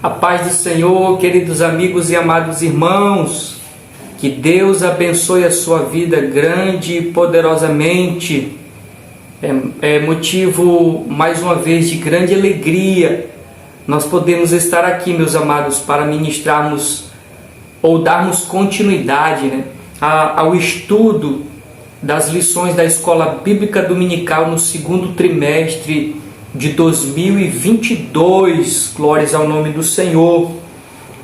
A paz do Senhor, queridos amigos e amados irmãos, que Deus abençoe a sua vida grande e poderosamente. É motivo, mais uma vez, de grande alegria nós podemos estar aqui, meus amados, para ministrarmos ou darmos continuidade, ao estudo das lições da Escola Bíblica Dominical no segundo trimestre de 2022, glórias ao nome do Senhor.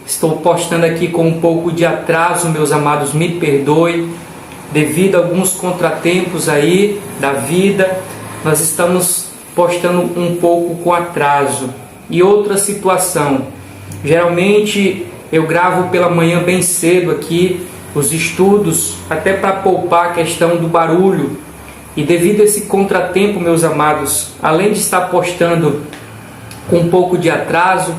Estou postando aqui com um pouco de atraso, meus amados, me perdoe, devido a alguns contratempos aí da vida, nós estamos postando um pouco com atraso. E outra situação, geralmente eu gravo pela manhã bem cedo aqui os estudos, até para poupar a questão do barulho. E devido a esse contratempo, meus amados, além de estar postando com um pouco de atraso,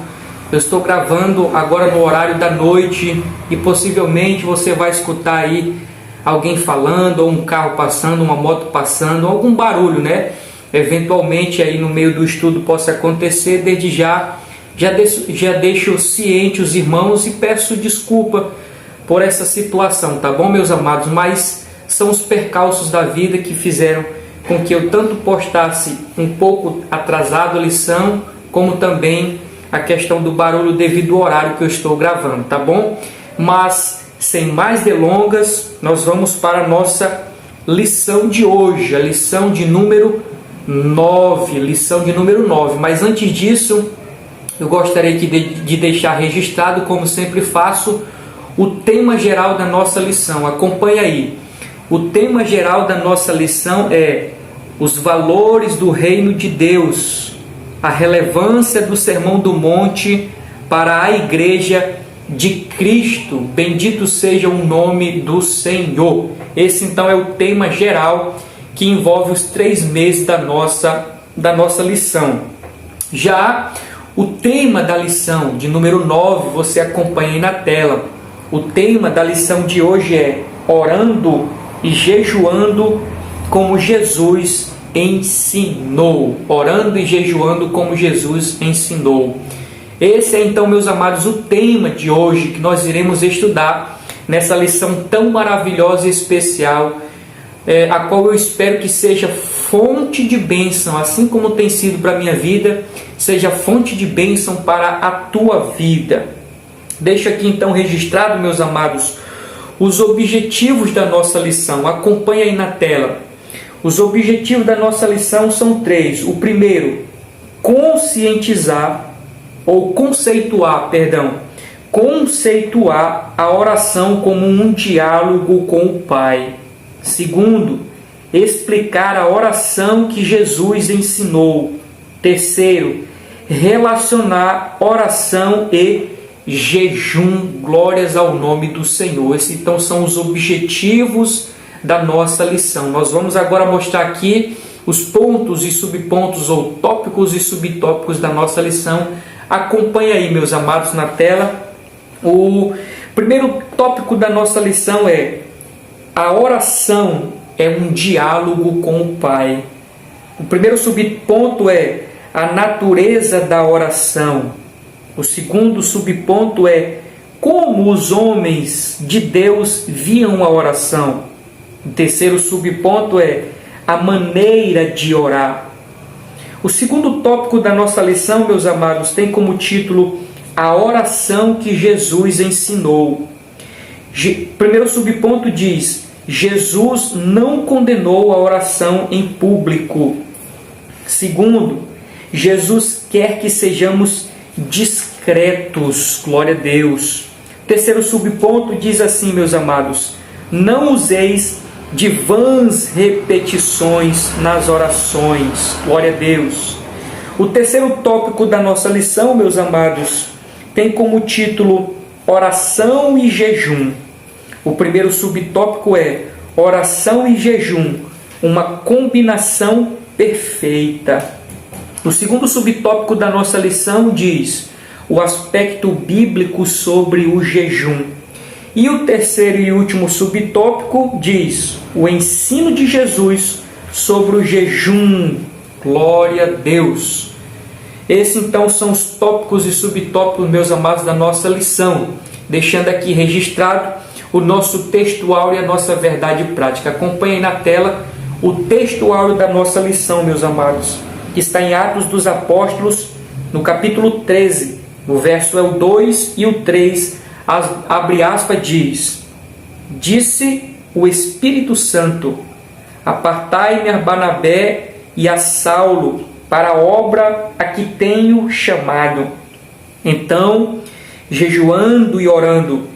eu estou gravando agora no horário da noite e possivelmente você vai escutar aí alguém falando, ou um carro passando, uma moto passando, algum barulho, Eventualmente aí no meio do estudo possa acontecer. Desde já deixo ciente os irmãos e peço desculpa por essa situação, tá bom, meus amados? Mas são os percalços da vida que fizeram com que eu tanto postasse um pouco atrasado a lição, como também a questão do barulho devido ao horário que eu estou gravando, tá bom? Mas, sem mais delongas, nós vamos para a nossa lição de hoje, a lição de número 9, Mas antes disso, eu gostaria de deixar registrado, como sempre faço, o tema geral da nossa lição. Acompanhe aí. O tema geral da nossa lição é os valores do reino de Deus, a relevância do Sermão do Monte para a Igreja de Cristo. Bendito seja o nome do Senhor. Esse então é o tema geral que envolve os 3 meses da nossa lição. Já o tema da lição de número 9, você acompanha aí na tela. O tema da lição de hoje é orando e jejuando como Jesus ensinou. Orando e jejuando como Jesus ensinou. Esse é então, meus amados, o tema de hoje que nós iremos estudar nessa lição tão maravilhosa e especial, a qual eu espero que seja fonte de bênção, assim como tem sido para a minha vida, seja fonte de bênção para a tua vida. Deixo aqui então registrado, meus amados, os objetivos da nossa lição. Acompanhe aí na tela. Os objetivos da nossa lição são 3. O primeiro, conceituar a oração como um diálogo com o Pai. Segundo, explicar a oração que Jesus ensinou. Terceiro, relacionar oração e jejum. Glórias ao nome do Senhor. Esses então são os objetivos da nossa lição. Nós vamos agora mostrar aqui os pontos e subpontos, ou tópicos e subtópicos da nossa lição. Acompanhe aí, meus amados, na tela. O primeiro tópico da nossa lição é: a oração é um diálogo com o Pai. O primeiro subponto é a natureza da oração. O segundo subponto é como os homens de Deus viam a oração. O terceiro subponto é a maneira de orar. O segundo tópico da nossa lição, meus amados, tem como título a oração que Jesus ensinou. Primeiro subponto diz: Jesus não condenou a oração em público. Segundo, Jesus quer que sejamos discretos. Glória a Deus. Terceiro subponto diz assim, meus amados: não useis de vãs repetições nas orações. Glória a Deus. O terceiro tópico da nossa lição, meus amados, tem como título oração e jejum. O primeiro subtópico é oração e jejum, uma combinação perfeita. O segundo subtópico da nossa lição diz o aspecto bíblico sobre o jejum. E o terceiro e último subtópico diz o ensino de Jesus sobre o jejum. Glória a Deus. Esses então são os tópicos e subtópicos, meus amados, da nossa lição, deixando aqui registrado o nosso texto áureo e a nossa verdade prática. Acompanhem na tela o texto áureo da nossa lição, meus amados, que está em Atos dos Apóstolos, no capítulo 13, no verso 2 e o 3, abre aspas, diz: Disse o Espírito Santo: Apartai-me a Barnabé e a Saulo para a obra a que tenho chamado. Então, jejuando e orando,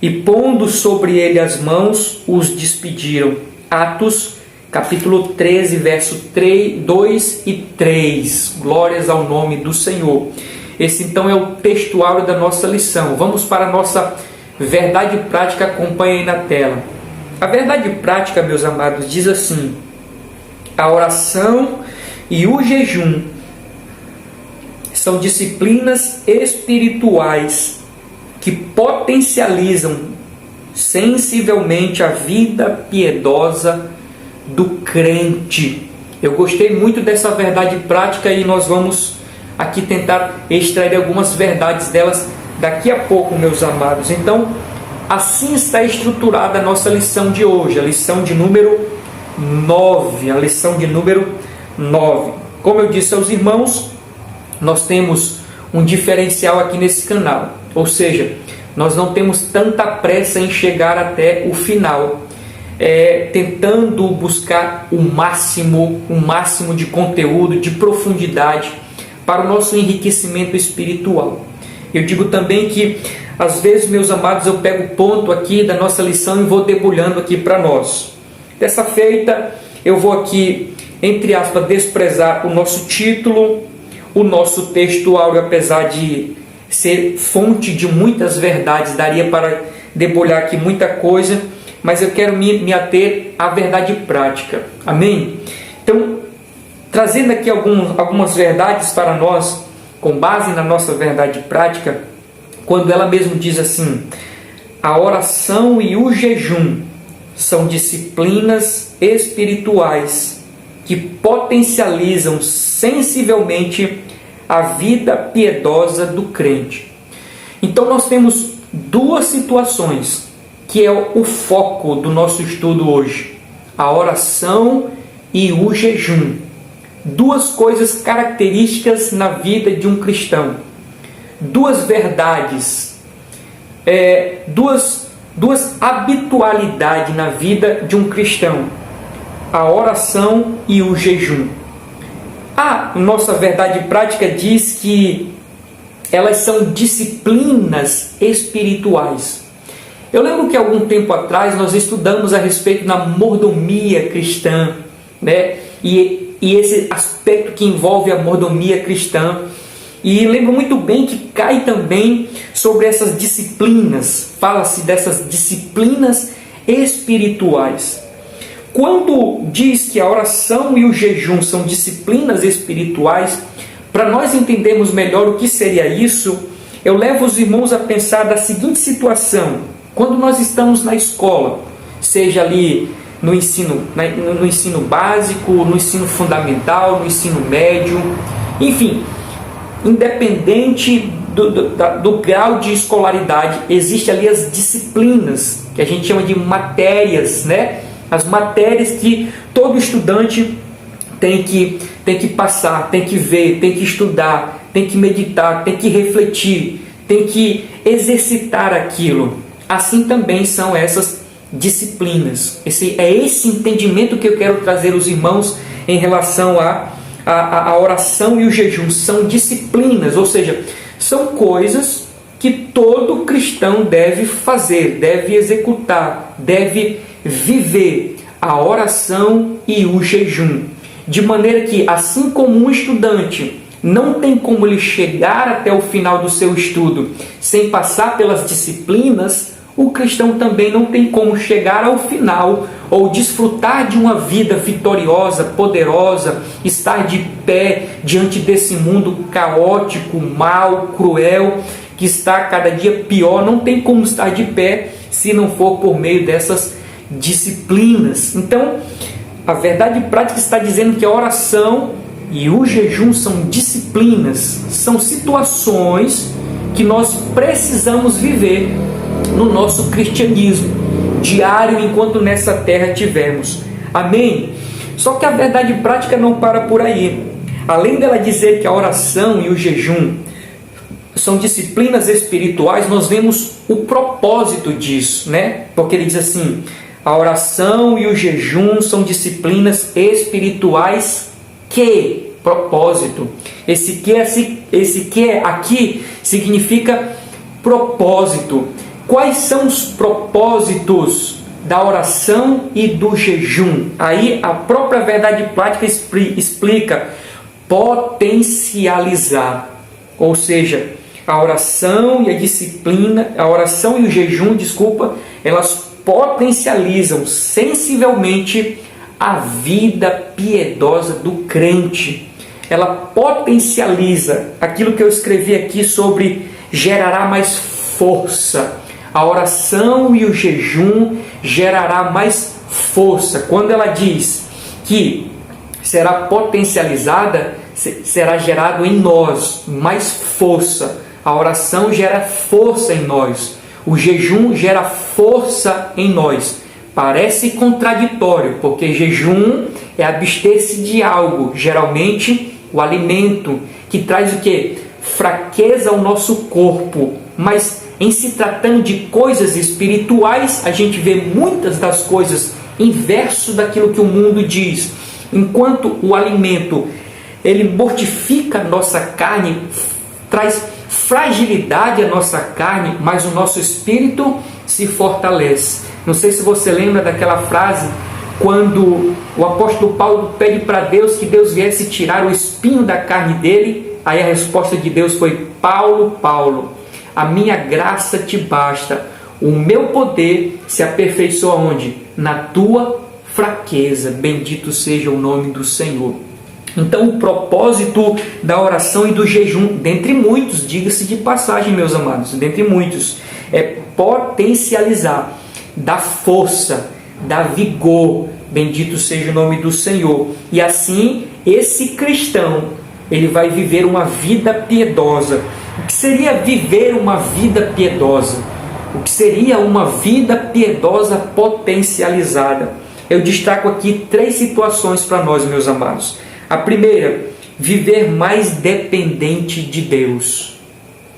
e pondo sobre ele as mãos, os despediram. Atos, capítulo 13, verso 2 e 3. Glórias ao nome do Senhor. Esse então é o texto áureo da nossa lição. Vamos para a nossa verdade prática, acompanhe aí na tela. A verdade prática, meus amados, diz assim: a oração e o jejum são disciplinas espirituais que potencializam sensivelmente a vida piedosa do crente. Eu gostei muito dessa verdade prática e nós vamos aqui tentar extrair algumas verdades delas daqui a pouco, meus amados. Então, assim está estruturada a nossa lição de hoje, a lição de número 9. A lição de número 9. Como eu disse aos irmãos, nós temos um diferencial aqui nesse canal. Ou seja, nós não temos tanta pressa em chegar até o final, tentando buscar o máximo de conteúdo, de profundidade para o nosso enriquecimento espiritual. Eu digo também que, às vezes, meus amados, eu pego o ponto aqui da nossa lição e vou debulhando aqui para nós. Dessa feita, eu vou aqui, entre aspas, desprezar o nosso título, o nosso texto áureo, apesar de ser fonte de muitas verdades, daria para debulhar aqui muita coisa, mas eu quero me ater à verdade prática. Amém? Então, trazendo aqui algumas verdades para nós, com base na nossa verdade prática, quando ela mesmo diz assim: a oração e o jejum são disciplinas espirituais que potencializam sensivelmente a vida piedosa do crente. Então nós temos duas situações que é o foco do nosso estudo hoje: a oração e o jejum. Duas coisas características na vida de um cristão, duas verdades, duas habitualidades na vida de um cristão: a oração e o jejum. A nossa verdade prática diz que elas são disciplinas espirituais. Eu lembro que algum tempo atrás nós estudamos a respeito da mordomia cristã, né? E esse aspecto que envolve a mordomia cristã. E lembro muito bem que cai também sobre essas disciplinas, fala-se dessas disciplinas espirituais. Quando diz que a oração e o jejum são disciplinas espirituais, para nós entendermos melhor o que seria isso, eu levo os irmãos a pensar da seguinte situação: quando nós estamos na escola, seja ali no ensino básico, no ensino fundamental, no ensino médio, enfim, independente do grau de escolaridade, existem ali as disciplinas, que a gente chama de matérias, né? As matérias que todo estudante tem que passar, tem que ver, tem que estudar, tem que meditar, tem que refletir, tem que exercitar aquilo. Assim também são essas disciplinas. Esse entendimento que eu quero trazer aos irmãos em relação à oração e o jejum. São disciplinas, ou seja, são coisas que todo cristão deve fazer, deve executar, deve viver: a oração e o jejum. De maneira que, assim como um estudante não tem como ele chegar até o final do seu estudo sem passar pelas disciplinas, o cristão também não tem como chegar ao final ou desfrutar de uma vida vitoriosa, poderosa, estar de pé diante desse mundo caótico, mau, cruel, que está cada dia pior. Não tem como estar de pé se não for por meio dessas disciplinas. Então, a verdade prática está dizendo que a oração e o jejum são disciplinas, são situações que nós precisamos viver no nosso cristianismo diário enquanto nessa terra tivermos. Amém? Só que a verdade prática não para por aí. Além dela dizer que a oração e o jejum são disciplinas espirituais, nós vemos o propósito disso, né? Porque ele diz assim: a oração e o jejum são disciplinas espirituais que, propósito. Esse que aqui significa propósito. Quais são os propósitos da oração e do jejum? Aí a própria verdade prática explica: potencializar. Ou seja, a oração e a disciplina, a oração e o jejum, elas potencializam sensivelmente a vida piedosa do crente. Ela potencializa aquilo que eu escrevi aqui sobre gerará mais força. A oração e o jejum gerará mais força. Quando ela diz que será potencializada, será gerado em nós mais força. A oração gera força em nós. O jejum gera força em nós. Parece contraditório, porque jejum é abster-se de algo, geralmente o alimento, que traz o quê? Fraqueza ao nosso corpo. Mas em se tratando de coisas espirituais, a gente vê muitas das coisas inverso daquilo que o mundo diz. Enquanto o alimento, ele mortifica a nossa carne, traz fragilidade à nossa carne, mas o nosso espírito se fortalece. Não sei se você lembra daquela frase, quando o apóstolo Paulo pede para Deus que Deus viesse tirar o espinho da carne dele. Aí a resposta de Deus foi: Paulo, Paulo, a minha graça te basta, o meu poder se aperfeiçoa onde? Na tua fraqueza. Bendito seja o nome do Senhor. Então o propósito da oração e do jejum, dentre muitos, diga-se de passagem, meus amados, dentre muitos, é potencializar, dar força, dar vigor. Bendito seja o nome do Senhor. E assim, esse cristão, ele vai viver uma vida piedosa. O que seria viver uma vida piedosa? O que seria uma vida piedosa potencializada? Eu destaco aqui 3 situações para nós, meus amados. A primeira, viver mais dependente de Deus.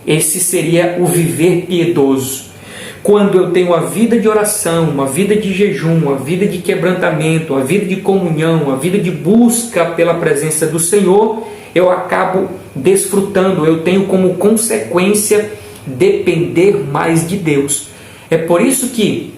Esse seria o viver piedoso. Quando eu tenho uma vida de oração, uma vida de jejum, uma vida de quebrantamento, uma vida de comunhão, uma vida de busca pela presença do Senhor, eu acabo desfrutando, eu tenho como consequência depender mais de Deus. É por isso que,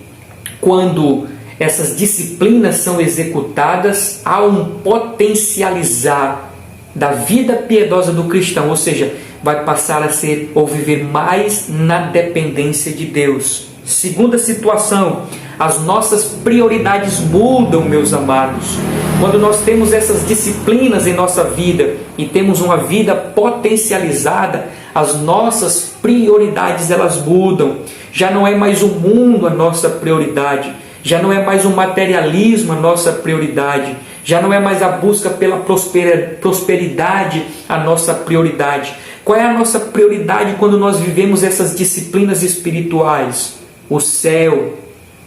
quando essas disciplinas são executadas, há um potencializar da vida piedosa do cristão, ou seja, vai passar a ser ou viver mais na dependência de Deus. Segunda situação, as nossas prioridades mudam, meus amados. Quando nós temos essas disciplinas em nossa vida e temos uma vida potencializada, as nossas prioridades elas mudam. Já não é mais o mundo a nossa prioridade, já não é mais o materialismo a nossa prioridade, já não é mais a busca pela prosperidade a nossa prioridade. Qual é a nossa prioridade quando nós vivemos essas disciplinas espirituais? O céu,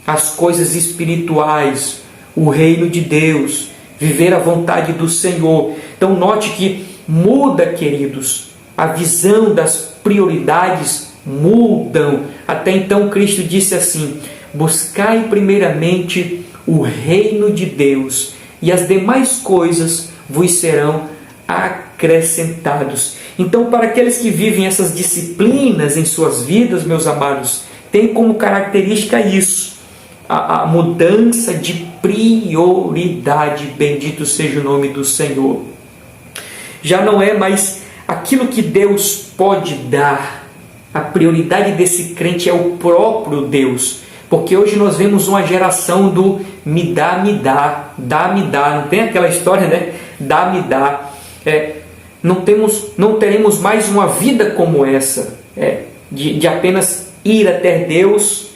as coisas espirituais, o reino de Deus, viver a vontade do Senhor. Então note que muda, queridos, a visão das prioridades mudam. Até então Cristo disse assim: buscai primeiramente o reino de Deus, e as demais coisas vos serão acrescentados. Então, para aqueles que vivem essas disciplinas em suas vidas, meus amados, tem como característica isso, a mudança de prioridade. Bendito seja o nome do Senhor. Já não é mais aquilo que Deus pode dar. A prioridade desse crente é o próprio Deus. Porque hoje nós vemos uma geração do me dá, me dá, dá, me dá. Não tem aquela história, né? Dá, me dá. Não teremos mais uma vida como essa, de apenas ir até Deus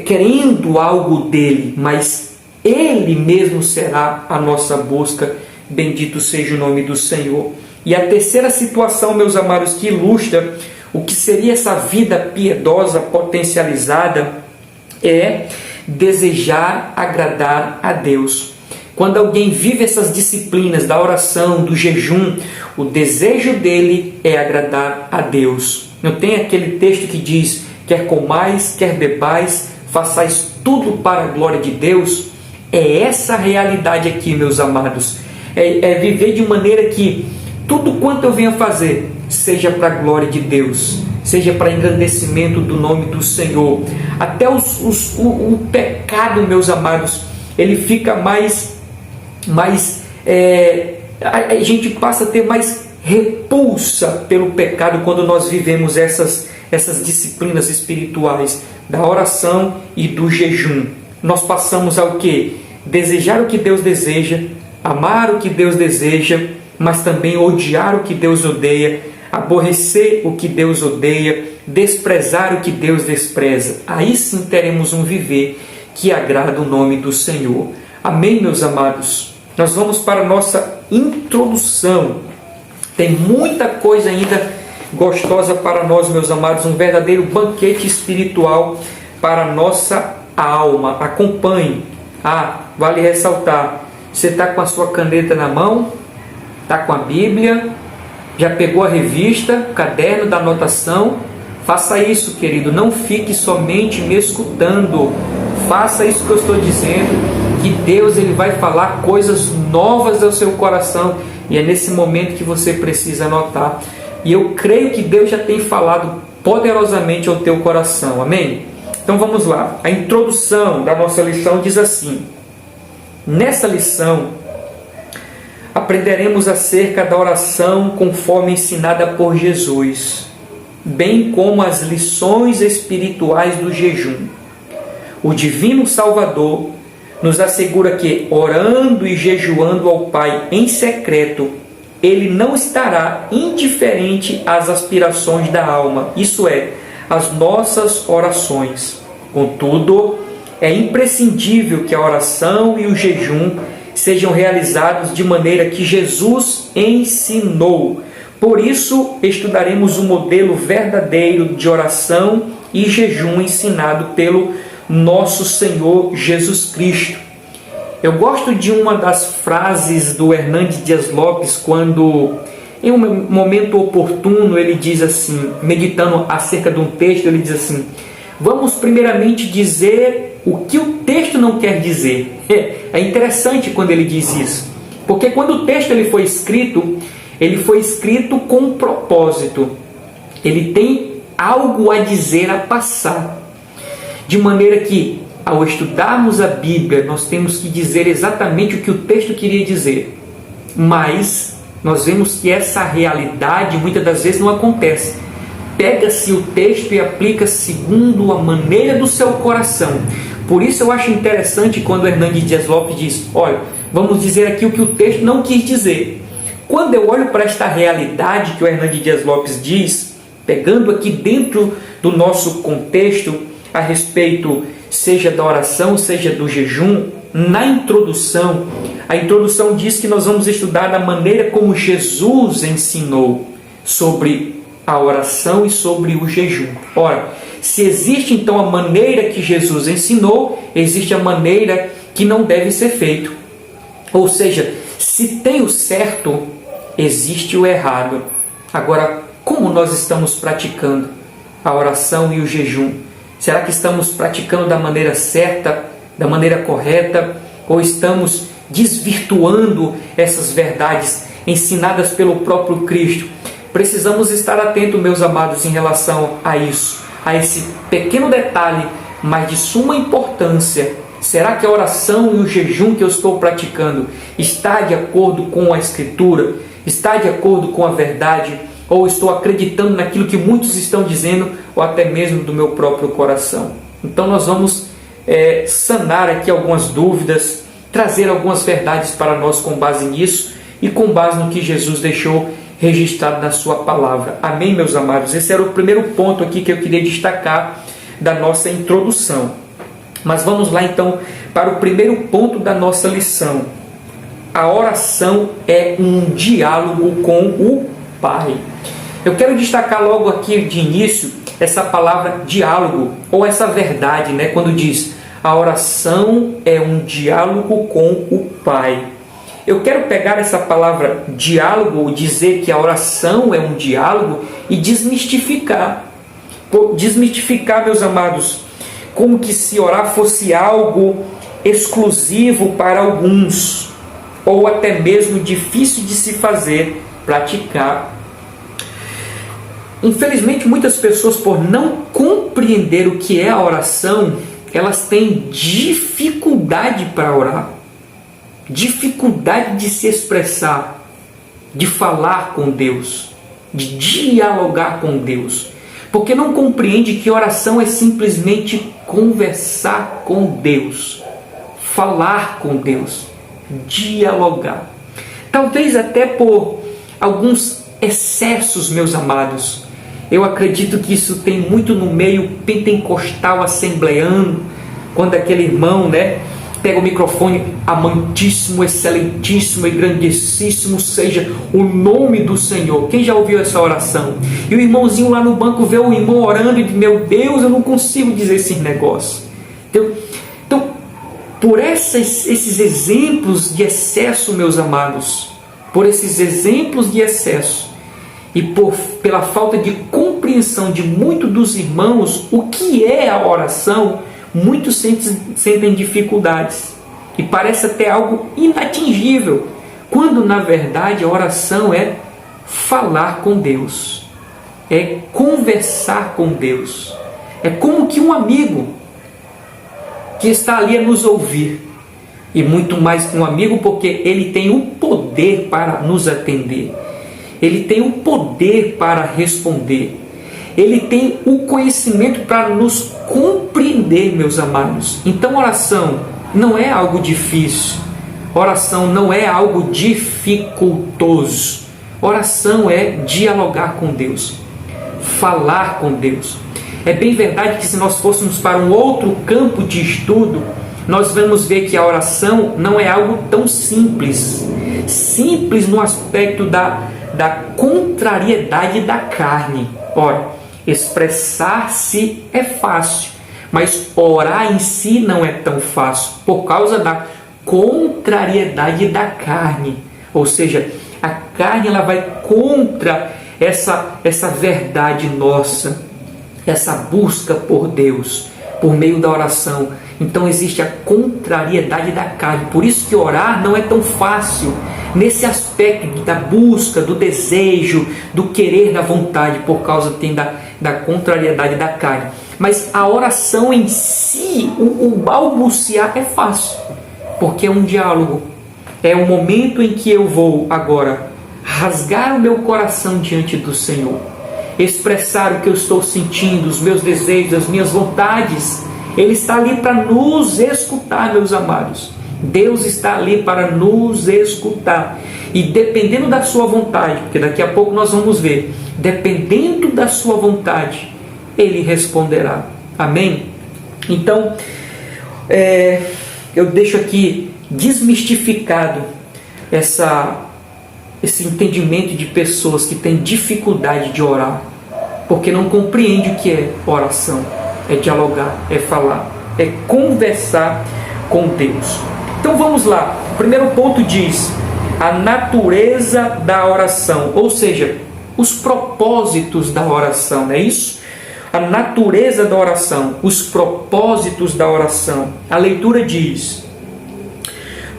querendo algo dele, mas Ele mesmo será a nossa busca Bendito seja o nome do Senhor. E a terceira situação, meus amados, que ilustra o que seria essa vida piedosa potencializada é desejar agradar a Deus. Quando alguém vive essas disciplinas da oração, do jejum, o desejo dele é agradar a Deus. Não tem aquele texto que diz: quer comais, quer bebais, façais tudo para a glória de Deus? É essa a realidade aqui, meus amados. É viver de maneira que tudo quanto eu venho a fazer seja para a glória de Deus, seja para engrandecimento do nome do Senhor. Até o pecado, meus amados, ele fica a gente passa a ter mais repulsa pelo pecado quando nós vivemos essas disciplinas espirituais da oração e do jejum. Nós passamos ao quê? Desejar o que Deus deseja, amar o que Deus deseja, mas também odiar o que Deus odeia, aborrecer o que Deus odeia, desprezar o que Deus despreza. Aí sim teremos um viver que agrada o nome do Senhor. Amém, meus amados? Nós vamos para a nossa introdução. Tem muita coisa ainda gostosa para nós, meus amados, um verdadeiro banquete espiritual para a nossa alma. Acompanhe. Vale ressaltar, você está com a sua caneta na mão? Está com a Bíblia? Já pegou a revista, o caderno da anotação? Faça isso, querido. Não fique somente me escutando. Faça isso que eu estou dizendo, que Deus ele vai falar coisas novas ao seu coração. E é nesse momento que você precisa anotar. E eu creio que Deus já tem falado poderosamente ao teu coração. Amém? Então vamos lá. A introdução da nossa lição diz assim: nessa lição aprenderemos acerca da oração conforme ensinada por Jesus, bem como as lições espirituais do jejum. O Divino Salvador nos assegura que, orando e jejuando ao Pai em secreto, Ele não estará indiferente às aspirações da alma, isso é, às nossas orações. Contudo, é imprescindível que a oração e o jejum sejam realizados de maneira que Jesus ensinou. Por isso, estudaremos o modelo verdadeiro de oração e jejum ensinado pelo nosso Senhor Jesus Cristo. Eu gosto de uma das frases do Hernandes Dias Lopes, quando, em um momento oportuno, ele diz assim, meditando acerca de um texto, ele diz assim: vamos primeiramente dizer o que o texto não quer dizer. É interessante quando ele diz isso, porque quando o texto ele foi escrito com um propósito. Ele tem algo a dizer, a passar. De maneira que, ao estudarmos a Bíblia, nós temos que dizer exatamente o que o texto queria dizer. Mas nós vemos que essa realidade muitas das vezes não acontece. Pega-se o texto e aplica segundo a maneira do seu coração. Por isso eu acho interessante quando Hernandes Dias Lopes diz: olha, vamos dizer aqui o que o texto não quis dizer. Quando eu olho para esta realidade que o Hernandes Dias Lopes diz, pegando aqui dentro do nosso contexto, a respeito seja da oração, seja do jejum, na introdução, a introdução diz que nós vamos estudar da maneira como Jesus ensinou sobre a oração e sobre o jejum. Ora, se existe então a maneira que Jesus ensinou, existe a maneira que não deve ser feito. Ou seja, se tem o certo, existe o errado. Agora, como nós estamos praticando a oração e o jejum? Será que estamos praticando da maneira certa, da maneira correta, ou estamos desvirtuando essas verdades ensinadas pelo próprio Cristo? Precisamos estar atentos, meus amados, em relação a isso, a esse pequeno detalhe, mas de suma importância. Será que a oração e o jejum que eu estou praticando está de acordo com a Escritura? Está de acordo com a verdade? Ou estou acreditando naquilo que muitos estão dizendo, ou até mesmo do meu próprio coração? Então nós vamos sanar aqui algumas dúvidas, trazer algumas verdades para nós com base nisso e com base no que Jesus deixou registrado na sua palavra. Amém, meus amados? Esse era o primeiro ponto aqui que eu queria destacar da nossa introdução. Mas vamos lá então para o primeiro ponto da nossa lição. a oração é um diálogo com o Pai. Eu quero destacar logo aqui de início essa palavra diálogo, ou essa verdade, né? Quando diz a oração é um diálogo com o Pai. Eu quero pegar essa palavra diálogo, ou dizer que a oração é um diálogo, e desmistificar. Desmistificar, meus amados, como que se orar fosse algo exclusivo para alguns, ou até mesmo difícil de se fazer, praticar. Infelizmente, muitas pessoas, por não compreender o que é a oração, elas têm dificuldade para orar, dificuldade de se expressar, de falar com Deus, de dialogar com Deus, porque não compreende que oração é simplesmente conversar com Deus, falar com Deus, dialogar. Talvez até por alguns excessos, meus amados. Eu acredito que isso tem muito no meio pentecostal assembleano, quando aquele irmão, pega o microfone, amantíssimo, excelentíssimo e grandíssimo seja o nome do Senhor. Quem já ouviu essa oração? E o irmãozinho lá no banco vê o irmão orando e diz, meu Deus, eu não consigo dizer esse negócio. Então por esses exemplos de excesso, meus amados, por esses exemplos de excesso, e pela falta de compreensão de muitos dos irmãos, o que é a oração, muitos sentem dificuldades. E parece até algo inatingível, quando na verdade a oração é falar com Deus, é conversar com Deus. É como que um amigo que está ali a nos ouvir, e muito mais que um amigo, porque ele tem o poder para nos atender. Ele tem o poder para responder. Ele tem o conhecimento para nos compreender, meus amados. Então, oração não é algo difícil. Oração não é algo dificultoso. Oração é dialogar com Deus, falar com Deus. É bem verdade que se nós fôssemos para um outro campo de estudo, nós vamos ver que a oração não é algo tão simples. Simples no aspecto da contrariedade da carne. Ora, expressar-se é fácil, mas orar em si não é tão fácil, por causa da contrariedade da carne. Ou seja, a carne ela vai contra essa verdade nossa, essa busca por Deus, por meio da oração. Então existe a contrariedade da carne. Por isso que orar não é tão fácil, nesse aspecto da busca, do desejo, do querer, da vontade, por causa da contrariedade da carne. Mas a oração em si, o balbuciar é fácil, porque é um diálogo. É o momento em que eu vou agora rasgar o meu coração diante do Senhor, expressar o que eu estou sentindo, os meus desejos, as minhas vontades. Ele está ali para nos escutar, meus amados. Deus está ali para nos escutar. E dependendo da sua vontade, porque daqui a pouco nós vamos ver, dependendo da sua vontade, Ele responderá. Amém? Então, eu deixo aqui desmistificado esse entendimento de pessoas que têm dificuldade de orar, porque não compreende o que é oração. É dialogar, é falar, é conversar com Deus. Então vamos lá. O primeiro ponto diz a natureza da oração, ou seja, os propósitos da oração, não é isso? A natureza da oração, os propósitos da oração. A leitura diz: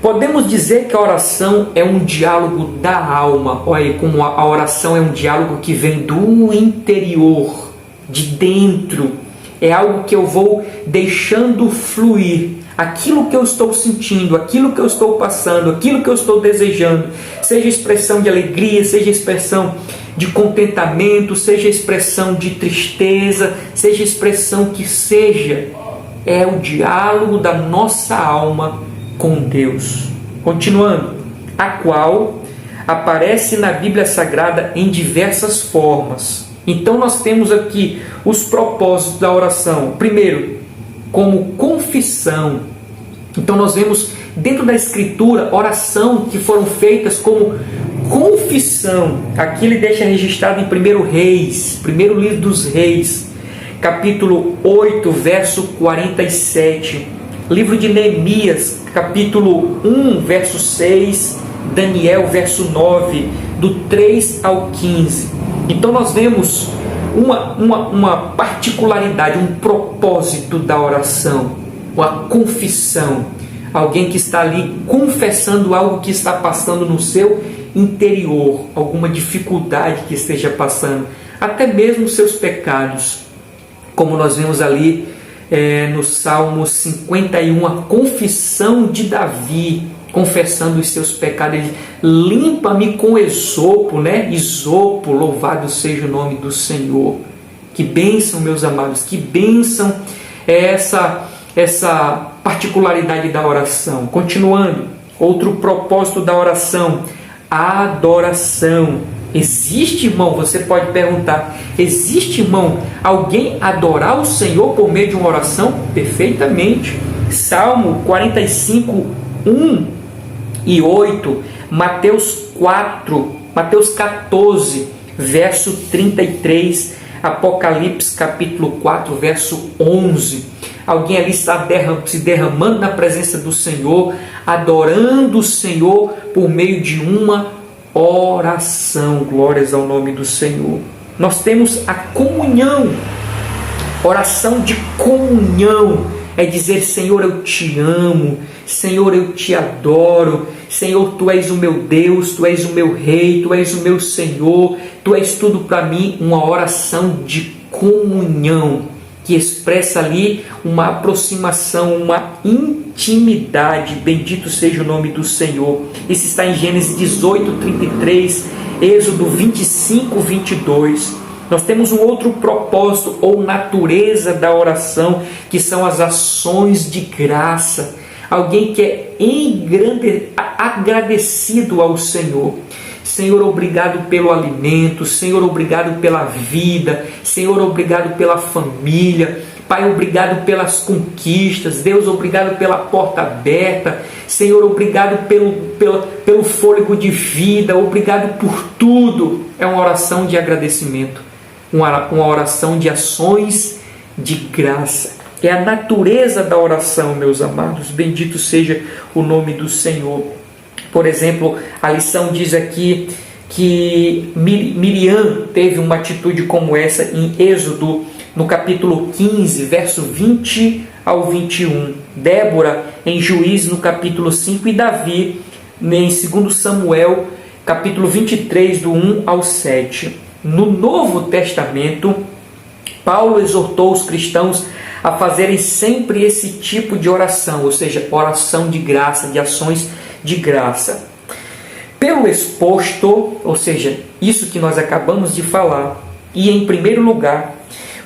podemos dizer que a oração é um diálogo da alma. Olha aí como a oração é um diálogo que vem do interior, de dentro. É algo que eu vou deixando fluir. Aquilo que eu estou sentindo, aquilo que eu estou passando, aquilo que eu estou desejando, seja expressão de alegria, seja expressão de contentamento, seja expressão de tristeza, seja expressão que seja, é o diálogo da nossa alma com Deus. Continuando, a qual aparece na Bíblia Sagrada em diversas formas. Então nós temos aqui os propósitos da oração. Primeiro, como confissão. Então nós vemos dentro da Escritura, oração que foram feitas como confissão. Aqui ele deixa registrado em 1 Reis, primeiro livro dos Reis, capítulo 8, verso 47. Livro de Neemias, capítulo 1, verso 6. Daniel, verso 9, do 3 ao 15. Então nós vemos uma particularidade, um propósito da oração, uma confissão. Alguém que está ali confessando algo que está passando no seu interior, alguma dificuldade que esteja passando, até mesmo seus pecados, como nós vemos ali no Salmo 51, a confissão de Davi, confessando os seus pecados. Ele: limpa-me com esopo, né? Esopo, louvado seja o nome do Senhor. Que bênção, meus amados, que bênção é essa particularidade da oração. Continuando, outro propósito da oração, a adoração. Existe, irmão, você pode perguntar, existe, irmão, alguém adorar o Senhor por meio de uma oração? Perfeitamente. Salmo 45, 1 e 8, Mateus 14, verso 33, Apocalipse capítulo 4, verso 11. Alguém ali está se derramando na presença do Senhor, adorando o Senhor por meio de uma oração. Glórias ao nome do Senhor. Nós temos a comunhão, oração de comunhão. É dizer: Senhor, eu te amo, Senhor, eu te adoro, Senhor, Tu és o meu Deus, Tu és o meu Rei, Tu és o meu Senhor, Tu és tudo para mim. Uma oração de comunhão, que expressa ali uma aproximação, uma intimidade. Bendito seja o nome do Senhor. Isso está em Gênesis 18, 33, Êxodo 25, 22. Nós temos um outro propósito ou natureza da oração, que são as ações de graça. Alguém que é agradecido ao Senhor. Senhor, obrigado pelo alimento. Senhor, obrigado pela vida. Senhor, obrigado pela família. Pai, obrigado pelas conquistas. Deus, obrigado pela porta aberta. Senhor, obrigado pelo fôlego de vida. Obrigado por tudo. É uma oração de agradecimento. Uma oração de ações de graça. É a natureza da oração, meus amados. Bendito seja o nome do Senhor. Por exemplo, a lição diz aqui que Miriam teve uma atitude como essa em Êxodo, no capítulo 15, verso 20 ao 21. Débora em Juízes, no capítulo 5. E Davi em 2 Samuel, capítulo 23, do 1 ao 7. No Novo Testamento, Paulo exortou os cristãos a fazerem sempre esse tipo de oração, ou seja, oração de graça, de ações de graça. Pelo exposto, ou seja, isso que nós acabamos de falar, e em primeiro lugar,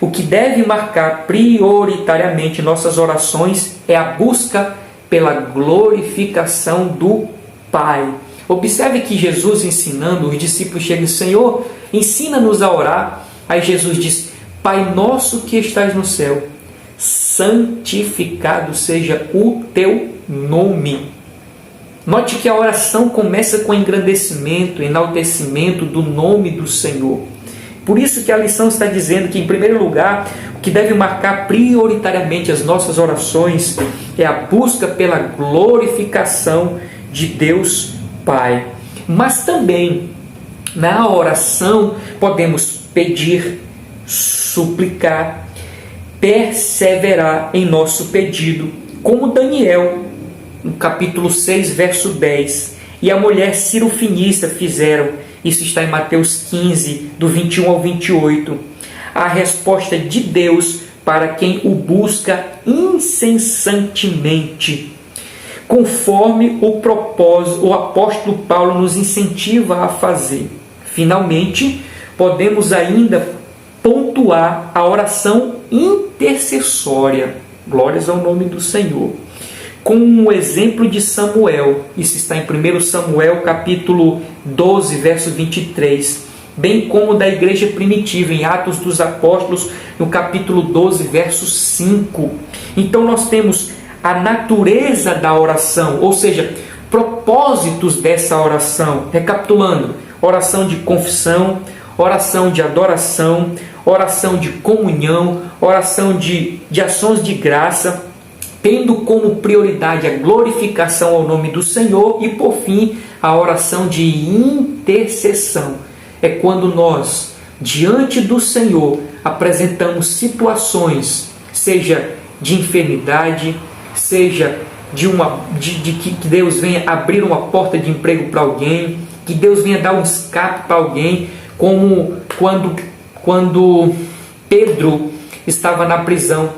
o que deve marcar prioritariamente nossas orações é a busca pela glorificação do Pai. Observe que Jesus ensinando, os discípulos chegam: Senhor, ensina-nos a orar. Aí Jesus diz: Pai nosso que estás no céu, santificado seja o teu nome. Note que a oração começa com engrandecimento, enaltecimento do nome do Senhor. Por isso que a lição está dizendo que, em primeiro lugar, o que deve marcar prioritariamente as nossas orações é a busca pela glorificação de Deus Pai. Mas também, na oração, podemos pedir, suplicar, perseverar em nosso pedido, como Daniel, no capítulo 6, verso 10, e a mulher cirofenícia fizeram. Isso está em Mateus 15, do 21 ao 28. A resposta de Deus para quem o busca incessantemente, conforme o propósito, o apóstolo Paulo nos incentiva a fazer. Finalmente, podemos ainda pontuar a oração intercessória. Glórias ao nome do Senhor. Com um exemplo de Samuel, isso está em 1 Samuel capítulo 12, verso 23, bem como da igreja primitiva, em Atos dos Apóstolos, no capítulo 12, verso 5. Então nós temos a natureza da oração, ou seja, propósitos dessa oração. Recapitulando: oração de confissão, oração de adoração, oração de comunhão, oração de ações de graça, tendo como prioridade a glorificação ao nome do Senhor e, por fim, a oração de intercessão. É quando nós, diante do Senhor, apresentamos situações, seja de enfermidade, seja de que Deus venha abrir uma porta de emprego para alguém, que Deus venha dar um escape para alguém, como quando Pedro estava na prisão.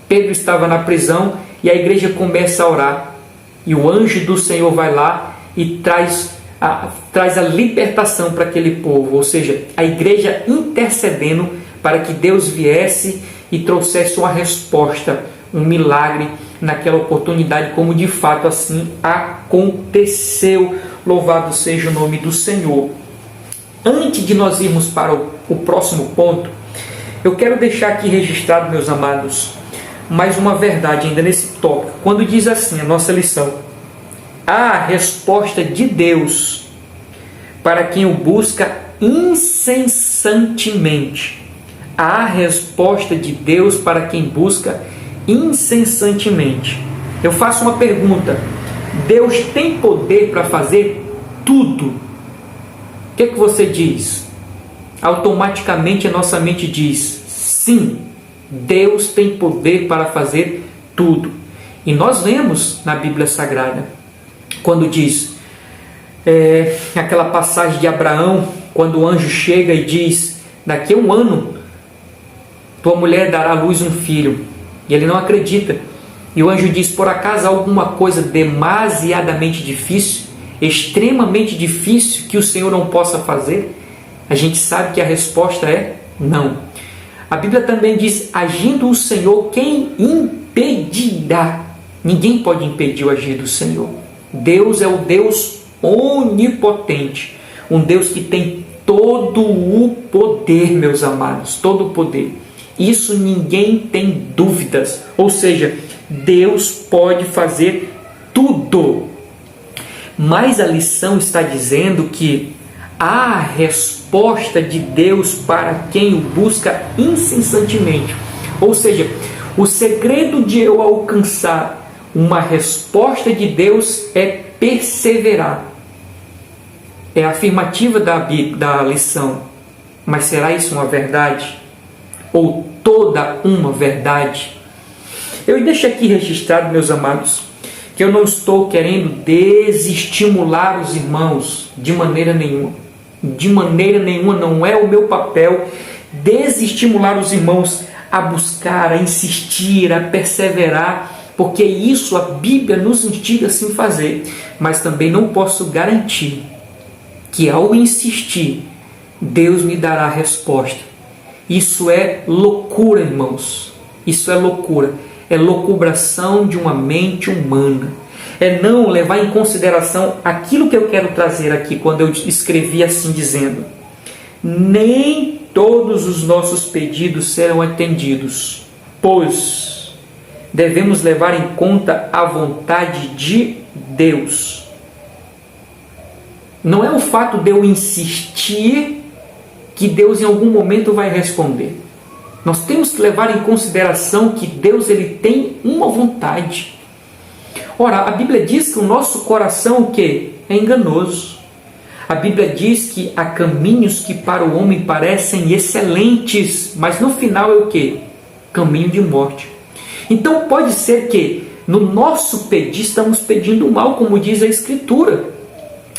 Pedro estava na prisão e a igreja começa a orar. E o anjo do Senhor vai lá e traz a libertação para aquele povo. Ou seja, a igreja intercedendo para que Deus viesse e trouxesse uma resposta, um milagre naquela oportunidade, como de fato assim aconteceu. Louvado seja o nome do Senhor. Antes de nós irmos para o próximo ponto, eu quero deixar aqui registrado, meus amados, mais uma verdade ainda nesse tópico. Quando diz assim a nossa lição: a resposta de Deus para quem o busca incessantemente. A resposta de Deus para quem busca incessantemente. Eu faço uma pergunta: Deus tem poder para fazer tudo? O que você diz? Automaticamente a nossa mente diz: sim, Deus tem poder para fazer tudo. E nós vemos na Bíblia Sagrada, quando diz aquela passagem de Abraão, quando o anjo chega e diz: daqui a um ano tua mulher dará à luz um filho. E ele não acredita. E o anjo diz: por acaso há alguma coisa demasiadamente difícil, extremamente difícil, que o Senhor não possa fazer? A gente sabe que a resposta é não. A Bíblia também diz: agindo o Senhor, quem impedirá? Ninguém pode impedir o agir do Senhor. Deus é o Deus onipotente, um Deus que tem todo o poder, meus amados, todo o poder. Isso ninguém tem dúvidas. Ou seja, Deus pode fazer tudo. Mas a lição está dizendo que a resposta de Deus para quem o busca incessantemente. Ou seja, o segredo de eu alcançar uma resposta de Deus é perseverar. É a afirmativa da lição. Mas será isso uma verdade? Ou toda uma verdade? Eu deixo aqui registrado, meus amados, que eu não estou querendo desestimular os irmãos de maneira nenhuma. De maneira nenhuma, não é o meu papel desestimular os irmãos a buscar, a insistir, a perseverar, porque isso a Bíblia nos instiga assim fazer. Mas também não posso garantir que ao insistir, Deus me dará a resposta. Isso é loucura, irmãos. Isso é loucura. É locubração de uma mente humana. É não levar em consideração aquilo que eu quero trazer aqui, quando eu escrevi assim dizendo: nem todos os nossos pedidos serão atendidos, pois devemos levar em conta a vontade de Deus. Não é o fato de eu insistir que Deus em algum momento vai responder. Nós temos que levar em consideração que Deus ele tem uma vontade. Ora, a Bíblia diz que o nosso coração o quê? É enganoso. A Bíblia diz que há caminhos que para o homem parecem excelentes, mas no final é o quê? Caminho de morte. Então pode ser que no nosso pedir estamos pedindo mal, como diz a Escritura.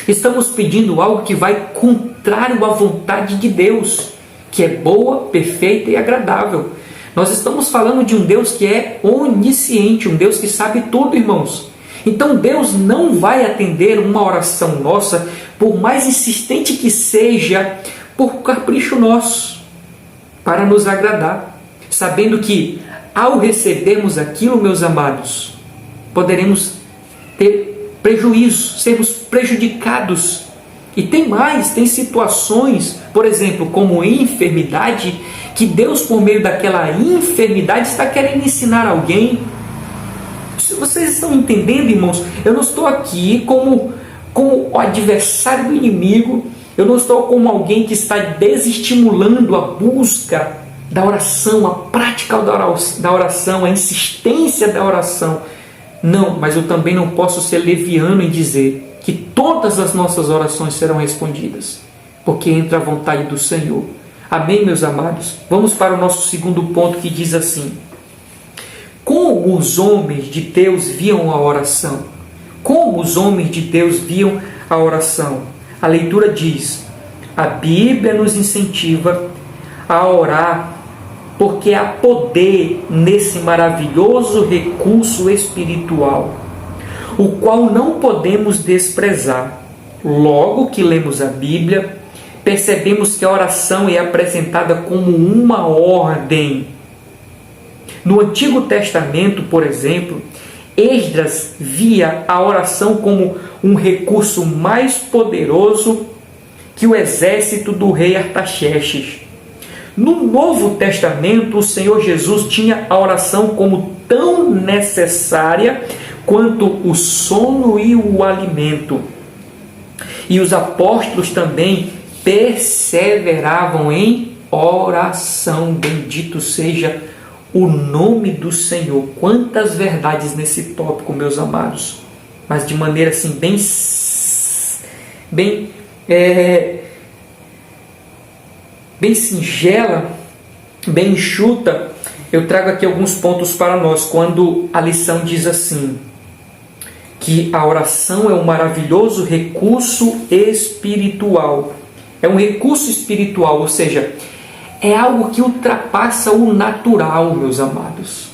Estamos pedindo algo que vai contrário à vontade de Deus, que é boa, perfeita e agradável. Nós estamos falando de um Deus que é onisciente, um Deus que sabe tudo, irmãos. Então Deus não vai atender uma oração nossa, por mais insistente que seja, por capricho nosso, para nos agradar, sabendo que ao recebermos aquilo, meus amados, poderemos ter prejuízo, sermos prejudicados. E tem mais, tem situações, por exemplo, como enfermidade, que Deus, por meio daquela enfermidade, está querendo ensinar alguém. Vocês estão entendendo, irmãos? Eu não estou aqui como o adversário do inimigo. Eu não estou como alguém que está desestimulando a busca da oração, a prática da oração, a insistência da oração. Não, mas eu também não posso ser leviano em dizer que todas as nossas orações serão respondidas, porque entra a vontade do Senhor. Amém, meus amados? Vamos para o nosso segundo ponto, que diz assim: como os homens de Deus viam a oração? Como os homens de Deus viam a oração? A leitura diz: a Bíblia nos incentiva a orar, porque há poder nesse maravilhoso recurso espiritual, o qual não podemos desprezar. Logo que lemos a Bíblia, percebemos que a oração é apresentada como uma ordem. No Antigo Testamento, por exemplo, Esdras via a oração como um recurso mais poderoso que o exército do rei Artaxerxes. No Novo Testamento, o Senhor Jesus tinha a oração como tão necessária quanto o sono e o alimento. E os apóstolos também perseveravam em oração. Bendito seja o nome do Senhor. Quantas verdades nesse tópico, meus amados. Mas de maneira assim, bem singela, bem enxuta, eu trago aqui alguns pontos para nós. Quando a lição diz assim, que a oração é um maravilhoso recurso espiritual. É um recurso espiritual, ou seja, é algo que ultrapassa o natural, meus amados.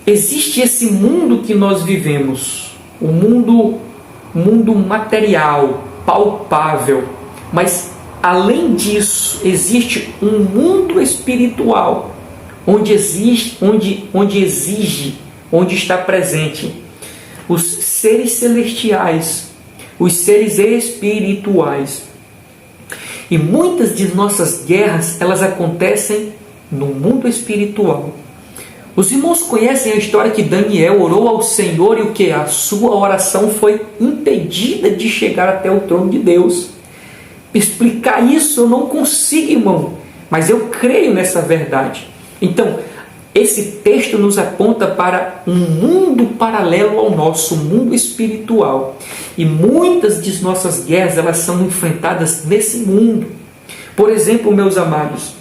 Existe esse mundo que nós vivemos, o mundo material, palpável, mas além disso, existe um mundo espiritual, onde está presente os seres celestiais, os seres espirituais. E muitas de nossas guerras, elas acontecem no mundo espiritual. Os irmãos conhecem a história que Daniel orou ao Senhor e o que? A sua oração foi impedida de chegar até o trono de Deus. Explicar isso eu não consigo, irmão, mas eu creio nessa verdade. Então, esse texto nos aponta para um mundo paralelo ao nosso mundo espiritual. E muitas de nossas guerras, elas são enfrentadas nesse mundo. Por exemplo, meus amados,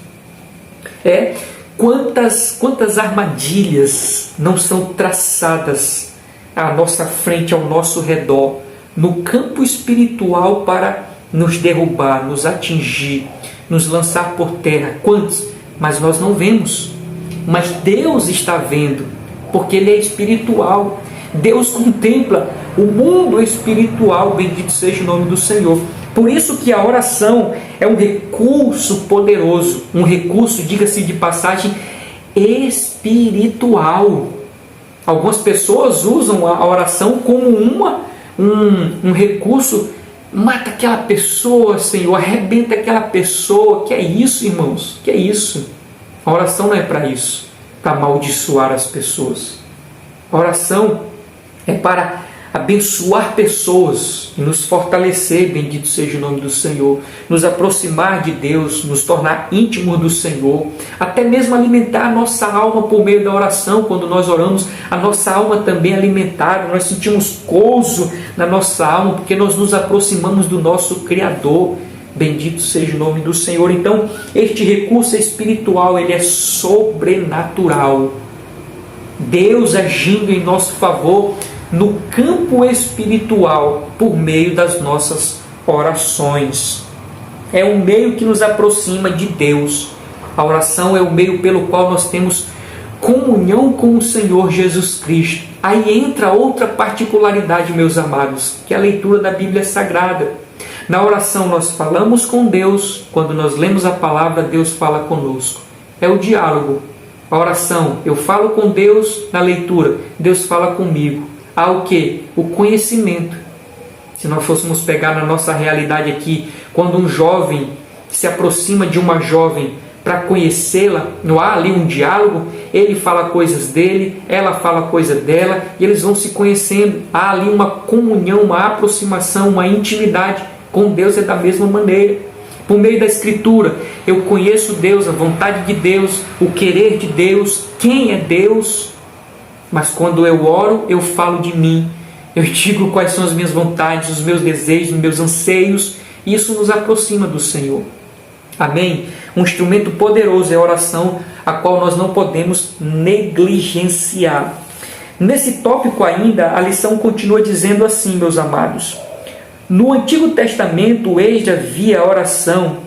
quantas armadilhas não são traçadas à nossa frente, ao nosso redor, no campo espiritual para nos derrubar, nos atingir, nos lançar por terra. Quantos? Mas nós não vemos. Mas Deus está vendo, porque Ele é espiritual. Deus contempla o mundo espiritual, bendito seja o nome do Senhor. Por isso que a oração é um recurso poderoso, um recurso, diga-se de passagem, espiritual. Algumas pessoas usam a oração como um recurso. Mata aquela pessoa, Senhor, arrebenta aquela pessoa. Que é isso, irmãos? Que é isso? A oração não é para isso, para amaldiçoar as pessoas. A oração é para abençoar pessoas e nos fortalecer, bendito seja o nome do Senhor, nos aproximar de Deus, nos tornar íntimos do Senhor, até mesmo alimentar a nossa alma por meio da oração. Quando nós oramos, a nossa alma também é alimentada, nós sentimos gozo na nossa alma, porque nós nos aproximamos do nosso Criador. Bendito seja o nome do Senhor. Então, este recurso espiritual, ele é sobrenatural. Deus agindo em nosso favor no campo espiritual por meio das nossas orações. É um meio que nos aproxima de Deus. A oração é o meio pelo qual nós temos comunhão com o Senhor Jesus Cristo. Aí entra outra particularidade, meus amados, que é a leitura da Bíblia Sagrada. Na oração nós falamos com Deus, quando nós lemos a palavra, Deus fala conosco. É o diálogo. A oração, eu falo com Deus, na leitura, Deus fala comigo. Há o quê? O conhecimento. Se nós fôssemos pegar na nossa realidade aqui, quando um jovem se aproxima de uma jovem para conhecê-la, não há ali um diálogo, ele fala coisas dele, ela fala coisa dela, e eles vão se conhecendo, há ali uma comunhão, uma aproximação, uma intimidade. Com Deus é da mesma maneira. Por meio da Escritura, eu conheço Deus, a vontade de Deus, o querer de Deus, quem é Deus. Mas quando eu oro, eu falo de mim. Eu digo quais são as minhas vontades, os meus desejos, os meus anseios. E isso nos aproxima do Senhor. Amém? Um instrumento poderoso é a oração, a qual nós não podemos negligenciar. Nesse tópico ainda, a lição continua dizendo assim, meus amados. No Antigo Testamento, eis havia a oração.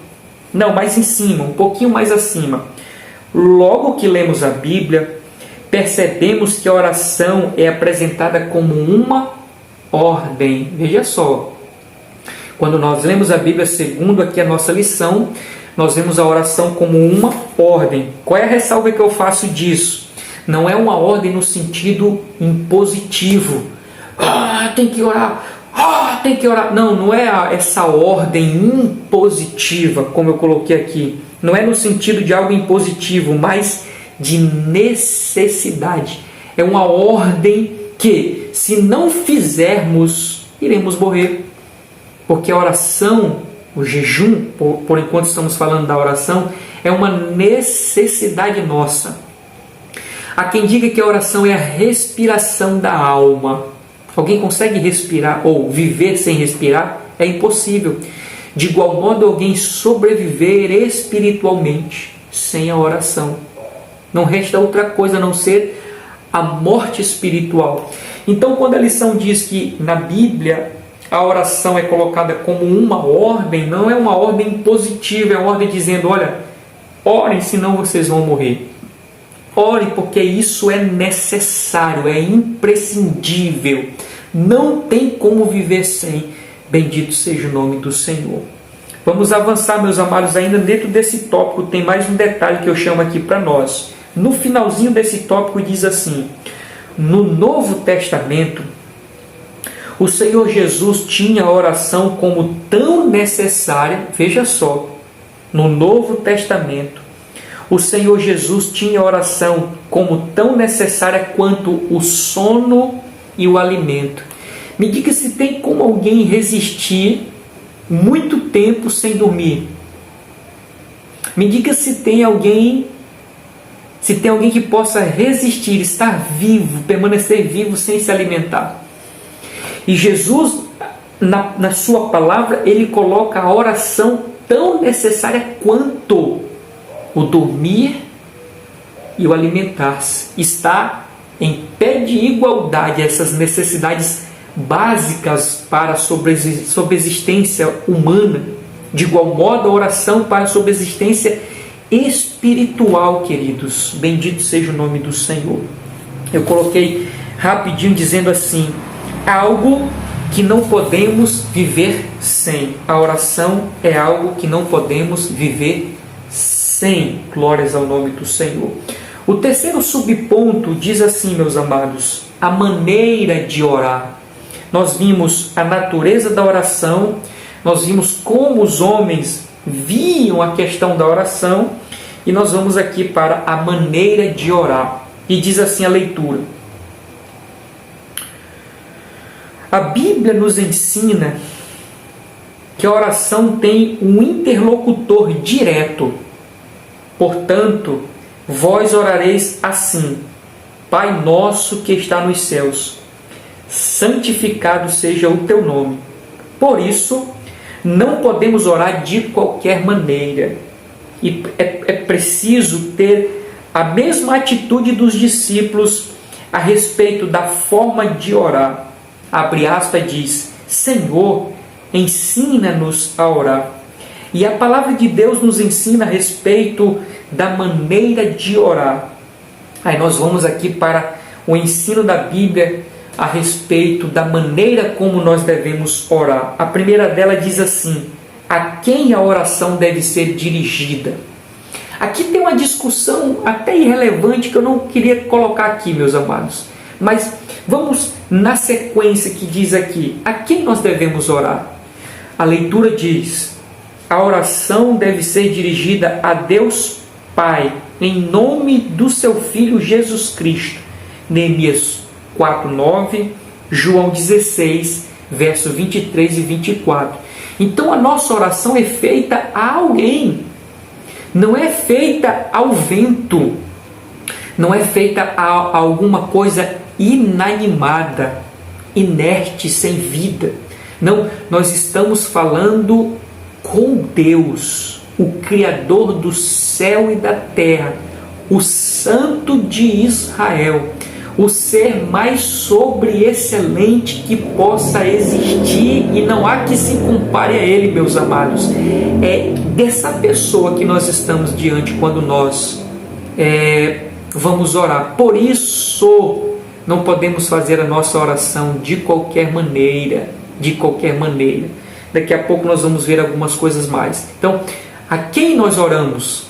Não, mais em cima, um pouquinho mais acima. Logo que lemos a Bíblia, percebemos que a oração é apresentada como uma ordem. Veja só. Quando nós lemos a Bíblia, segundo aqui a nossa lição, nós vemos a oração como uma ordem. Qual é a ressalva que eu faço disso? Não é uma ordem no sentido impositivo. Tem que orar. Tem que orar. Não, não é essa ordem impositiva, como eu coloquei aqui. Não é no sentido de algo impositivo, mas de necessidade. É uma ordem que, se não fizermos, iremos morrer. Porque a oração, o jejum, por enquanto estamos falando da oração, é uma necessidade nossa. Há quem diga que a oração é a respiração da alma. Alguém consegue respirar ou viver sem respirar? É impossível. De igual modo, alguém sobreviver espiritualmente sem a oração. Não resta outra coisa a não ser a morte espiritual. Então, quando a lição diz que na Bíblia a oração é colocada como uma ordem, não é uma ordem positiva, é uma ordem dizendo, olha, orem, senão vocês vão morrer. Ore, porque isso é necessário, é imprescindível. Não tem como viver sem. Bendito seja o nome do Senhor. Vamos avançar, meus amados, ainda dentro desse tópico. Tem mais um detalhe que eu chamo aqui para nós. No finalzinho desse tópico diz assim: no Novo Testamento, o Senhor Jesus tinha a oração como tão necessária. Veja só, no Novo Testamento, o Senhor Jesus tinha a oração como tão necessária quanto o sono e o alimento. Me diga se tem como alguém resistir muito tempo sem dormir. Me diga se tem alguém que possa resistir, estar vivo, permanecer vivo sem se alimentar. E Jesus, na sua palavra, ele coloca a oração tão necessária quanto o dormir e o alimentar-se. Está em pé de igualdade essas necessidades básicas para a subsistência humana. De igual modo, a oração para a subsistência espiritual, queridos. Bendito seja o nome do Senhor. Eu coloquei rapidinho dizendo assim: algo que não podemos viver sem. A oração é algo que não podemos viver sem. Glórias ao nome do Senhor. O terceiro subponto diz assim, meus amados, a maneira de orar. Nós vimos a natureza da oração, nós vimos como os homens viam a questão da oração, e nós vamos aqui para a maneira de orar. E diz assim a leitura: a Bíblia nos ensina que a oração tem um interlocutor direto. Portanto, vós orareis assim: Pai nosso que está nos céus, santificado seja o teu nome. Por isso, não podemos orar de qualquer maneira. E é preciso ter a mesma atitude dos discípulos a respeito da forma de orar. Abre aspas, diz: Senhor, ensina-nos a orar. E a palavra de Deus nos ensina a respeito da maneira de orar. Aí nós vamos aqui para o ensino da Bíblia a respeito da maneira como nós devemos orar. A primeira dela diz assim: a quem a oração deve ser dirigida? Aqui tem uma discussão até irrelevante que eu não queria colocar aqui, meus amados. Mas vamos na sequência que diz aqui: a quem nós devemos orar? A leitura diz: a oração deve ser dirigida a Deus Pai, em nome do seu Filho Jesus Cristo. Neemias 4:9, João 16, verso 23 e 24. Então a nossa oração é feita a alguém, não é feita ao vento, não é feita a alguma coisa inanimada, inerte, sem vida. Não, nós estamos falando com Deus, o Criador do céu e da terra, o Santo de Israel, o ser mais sobre-excelente que possa existir, e não há que se compare a Ele, meus amados. É dessa pessoa que nós estamos diante quando nós vamos orar. Por isso, não podemos fazer a nossa oração de qualquer maneira, Daqui a pouco nós vamos ver algumas coisas mais. Então, a quem nós oramos?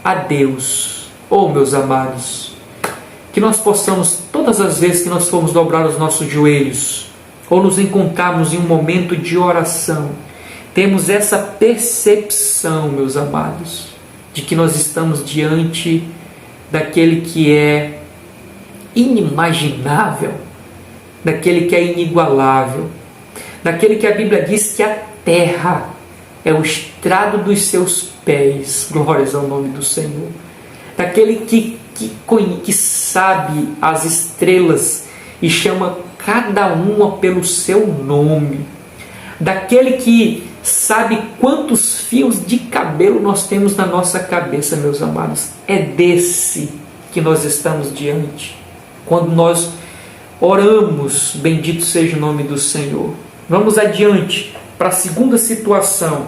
A Deus. Oh, meus amados, que nós possamos, todas as vezes que nós formos dobrar os nossos joelhos, ou nos encontrarmos em um momento de oração, temos essa percepção, meus amados, de que nós estamos diante daquele que é inimaginável, daquele que é inigualável, daquele que a Bíblia diz que a terra é o estrado dos seus pés, glórias ao nome do Senhor, daquele que sabe as estrelas e chama cada uma pelo seu nome, daquele que sabe quantos fios de cabelo nós temos na nossa cabeça, meus amados. É desse que nós estamos diante quando nós oramos. Bendito seja o nome do Senhor. Vamos adiante para a segunda situação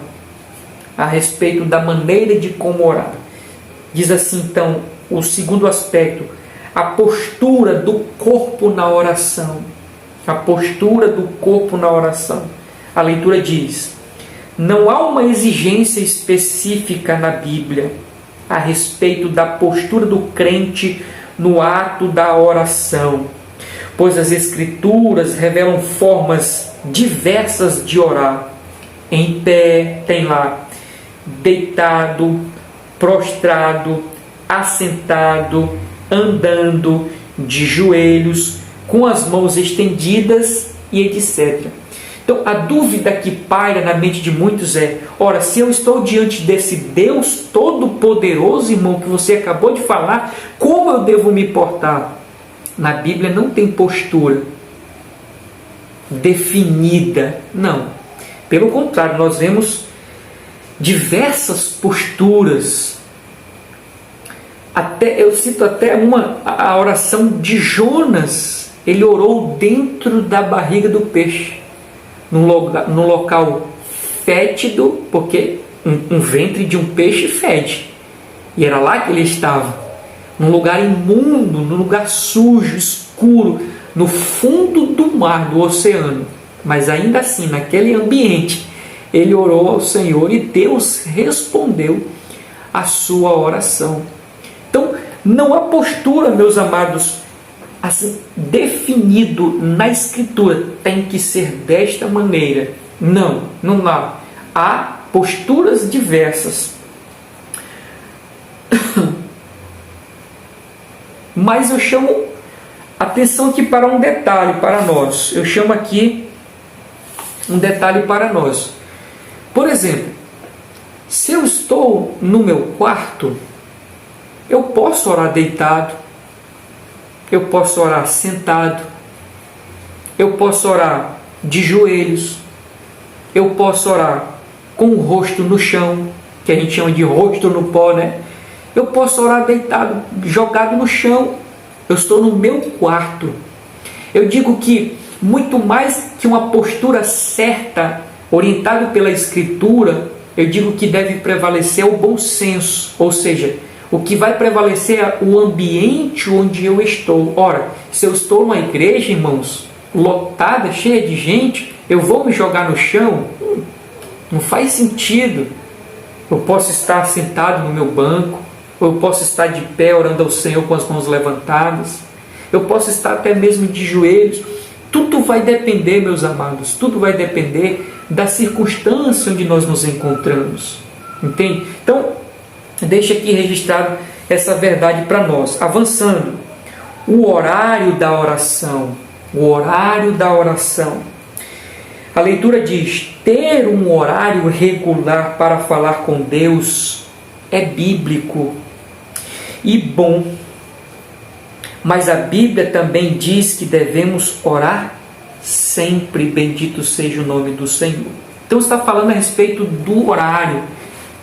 a respeito da maneira de como orar. Diz assim, então, o segundo aspecto, a postura do corpo na oração. A postura do corpo na oração. A leitura diz: não há uma exigência específica na Bíblia a respeito da postura do crente no ato da oração, pois as Escrituras revelam formas diversas de orar. Em pé, tem lá, deitado, prostrado, assentado, andando, de joelhos, com as mãos estendidas e etc. Então, a dúvida que paira na mente de muitos é: ora, se eu estou diante desse Deus Todo-Poderoso, irmão, que você acabou de falar, como eu devo me portar? Na Bíblia não tem postura definida, não. Pelo contrário, nós vemos diversas posturas. Eu cito até a oração de Jonas. Ele orou dentro da barriga do peixe, num local fétido, porque um ventre de um peixe fede, e era lá que ele estava, num lugar imundo, num lugar sujo, escuro, no fundo do mar, do oceano. Mas ainda assim, naquele ambiente, ele orou ao Senhor e Deus respondeu a sua oração. Então, não há postura, meus amados, assim, definido na Escritura, tem que ser desta maneira. Não há. Há posturas diversas. Mas eu chamo atenção aqui para um detalhe para nós. Eu chamo aqui um detalhe para nós. Por exemplo, se eu estou no meu quarto, eu posso orar deitado, eu posso orar sentado, eu posso orar de joelhos, eu posso orar com o rosto no chão, que a gente chama de rosto no pó, né? Eu posso orar deitado, jogado no chão. Eu estou no meu quarto. Eu digo que muito mais que uma postura certa, orientada pela Escritura, eu digo que deve prevalecer o bom senso, ou seja, o que vai prevalecer é o ambiente onde eu estou. Ora, se eu estou numa igreja, irmãos, lotada, cheia de gente, eu vou me jogar no chão? Não faz sentido. Eu posso estar sentado no meu banco, ou eu posso estar de pé orando ao Senhor com as mãos levantadas, eu posso estar até mesmo de joelhos. Tudo vai depender, meus amados, tudo vai depender da circunstância onde nós nos encontramos. Entende? Então, deixa aqui registrado essa verdade para nós. Avançando, o horário da oração. O horário da oração. A leitura diz: ter um horário regular para falar com Deus é bíblico e bom. Mas a Bíblia também diz que devemos orar sempre. Bendito seja o nome do Senhor. Então está falando a respeito do horário.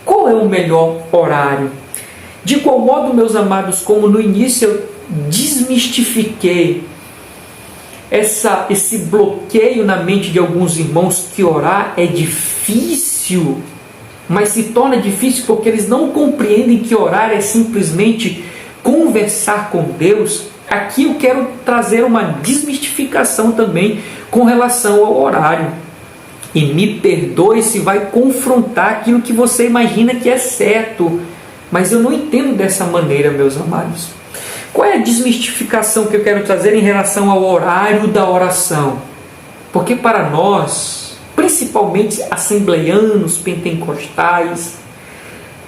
Qual é o melhor horário? De qual modo, meus amados, como no início eu desmistifiquei esse bloqueio na mente de alguns irmãos que orar é difícil, mas se torna difícil porque eles não compreendem que orar é simplesmente conversar com Deus. Aqui eu quero trazer uma desmistificação também com relação ao horário. E me perdoe se vai confrontar aquilo que você imagina que é certo, mas eu não entendo dessa maneira, meus amados. Qual é a desmistificação que eu quero trazer em relação ao horário da oração? Porque para nós, principalmente assembleianos, pentecostais,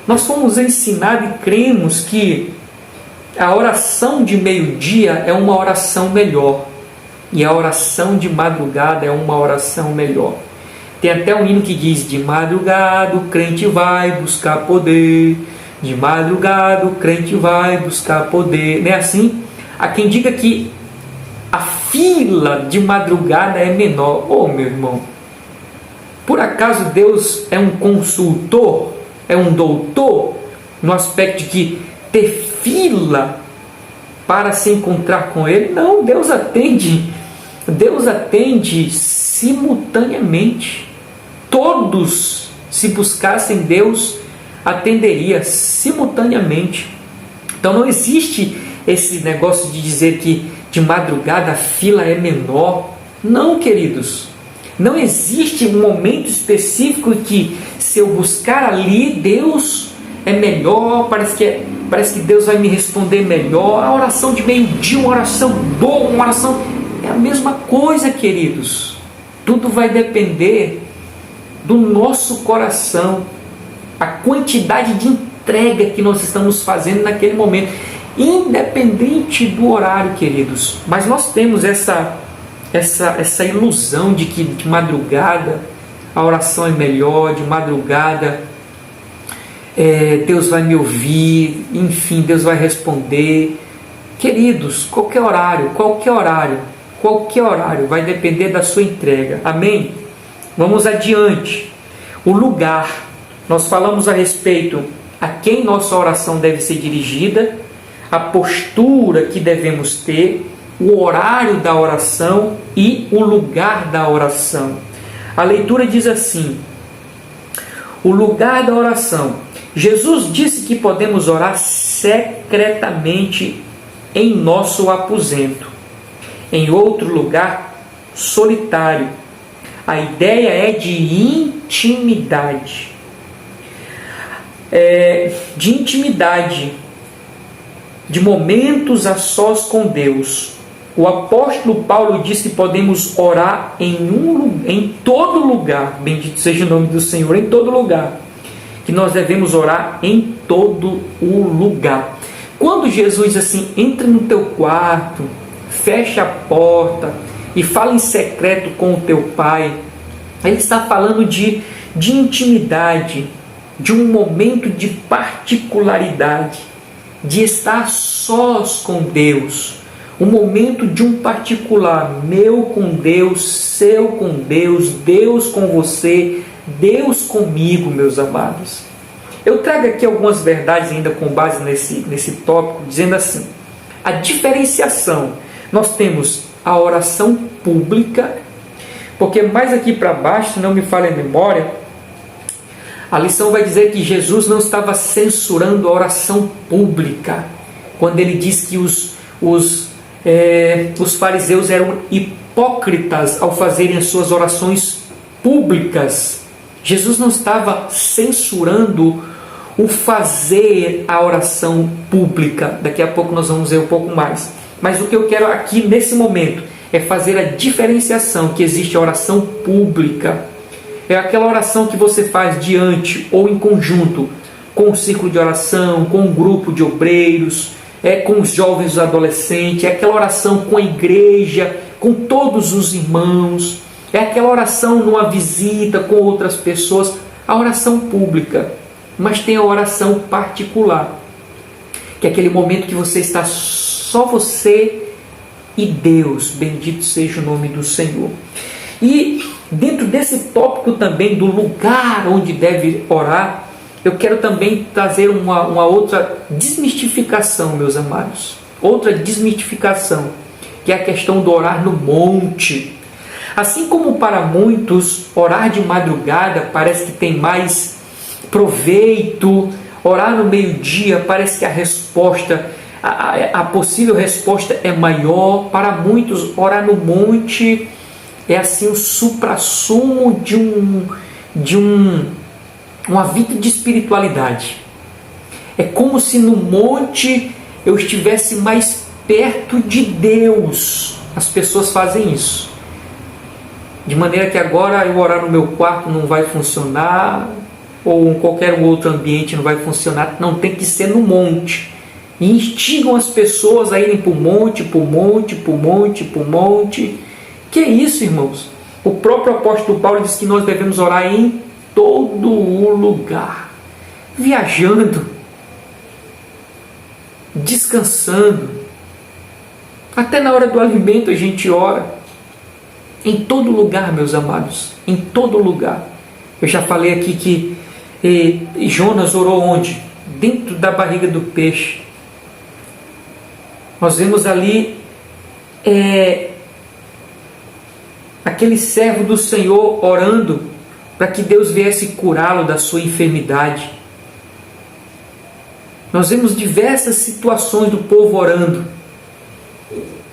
nós fomos ensinados e cremos que a oração de meio-dia é uma oração melhor, e a oração de madrugada é uma oração melhor. Tem até um hino que diz: de madrugada o crente vai buscar poder, de madrugada o crente vai buscar poder. Não é assim? Há quem diga que a fila de madrugada é menor. Oh, meu irmão, por acaso Deus é um consultor? É um doutor? No aspecto de que ter fila para se encontrar com Ele? Não, Deus atende simultaneamente. Todos, se buscassem Deus, atenderia simultaneamente. Então não existe esse negócio de dizer que de madrugada a fila é menor. Não, queridos. Não existe um momento específico que, se eu buscar ali, Deus é melhor, parece que Deus vai me responder melhor. A oração de meio-dia, uma oração boa, uma oração... é a mesma coisa, queridos. Tudo vai depender do nosso coração, a quantidade de entrega que nós estamos fazendo naquele momento, independente do horário, queridos. Mas nós temos essa ilusão de que de madrugada a oração é melhor, de madrugada Deus vai me ouvir, enfim, Deus vai responder. Queridos, qualquer horário vai depender da sua entrega. Amém? Vamos adiante. O lugar. Nós falamos a respeito a quem nossa oração deve ser dirigida, a postura que devemos ter, o horário da oração e o lugar da oração. A leitura diz assim: o lugar da oração. Jesus disse que podemos orar secretamente em nosso aposento, em outro lugar solitário. A ideia é de intimidade. De momentos a sós com Deus. O apóstolo Paulo diz que podemos orar em todo lugar. Bendito seja o nome do Senhor, em todo lugar. Que nós devemos orar em todo o lugar. Quando Jesus diz assim: entra no teu quarto, fecha a porta e fala em secreto com o teu pai, ele está falando de intimidade, de um momento de particularidade, de estar sós com Deus, um momento de um particular, meu com Deus, seu com Deus, Deus com você, Deus comigo, meus amados. Eu trago aqui algumas verdades ainda com base nesse tópico, dizendo assim: a diferenciação. Nós temos a oração pública, porque mais aqui para baixo, se não me falha a memória, a lição vai dizer que Jesus não estava censurando a oração pública, quando ele diz que os fariseus eram hipócritas ao fazerem as suas orações públicas. Jesus não estava censurando o fazer a oração pública. Daqui a pouco nós vamos ver um pouco mais. Mas o que eu quero aqui nesse momento é fazer a diferenciação que existe a oração pública. É aquela oração que você faz diante ou em conjunto com o círculo de oração, com um grupo de obreiros, com os jovens e os adolescentes, é aquela oração com a igreja, com todos os irmãos, é aquela oração numa visita com outras pessoas, a oração pública. Mas tem a oração particular, que é aquele momento que você está só você e Deus, bendito seja o nome do Senhor. E dentro desse tópico também do lugar onde deve orar, eu quero também trazer uma outra desmistificação, meus amados. Outra desmistificação, que é a questão do orar no monte. Assim como para muitos, orar de madrugada parece que tem mais proveito, orar no meio-dia parece que a resposta, a possível resposta é maior. Para muitos, orar no monte é assim o suprassumo de uma vida de espiritualidade. É como se no monte eu estivesse mais perto de Deus. As pessoas fazem isso. De maneira que agora eu orar no meu quarto não vai funcionar, ou em qualquer outro ambiente não vai funcionar, não, tem que ser no monte. E instigam as pessoas a irem para o monte, para o monte, para o monte, para o monte. Que é isso, irmãos? O próprio apóstolo Paulo diz que nós devemos orar em todo o lugar, viajando, descansando, até na hora do alimento a gente ora. Em todo lugar, meus amados, em todo lugar. Eu já falei aqui que Jonas orou onde? Dentro da barriga do peixe. Nós vemos ali aquele servo do Senhor orando para que Deus viesse curá-lo da sua enfermidade. Nós vemos diversas situações do povo orando.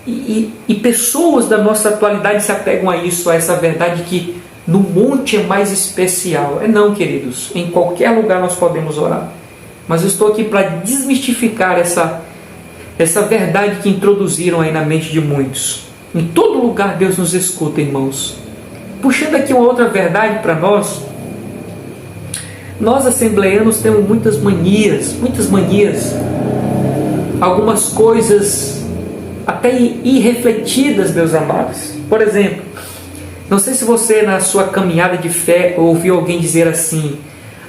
E pessoas da nossa atualidade se apegam a isso, a essa verdade que no monte é mais especial. Não, queridos, em qualquer lugar nós podemos orar. Mas eu estou aqui para desmistificar essa verdade que introduziram aí na mente de muitos. Em todo lugar Deus nos escuta, irmãos. Puxando aqui uma outra verdade para nós. Nós assembleanos temos muitas manias. Algumas coisas até irrefletidas, meus amados. Por exemplo, não sei se você na sua caminhada de fé ouviu alguém dizer assim: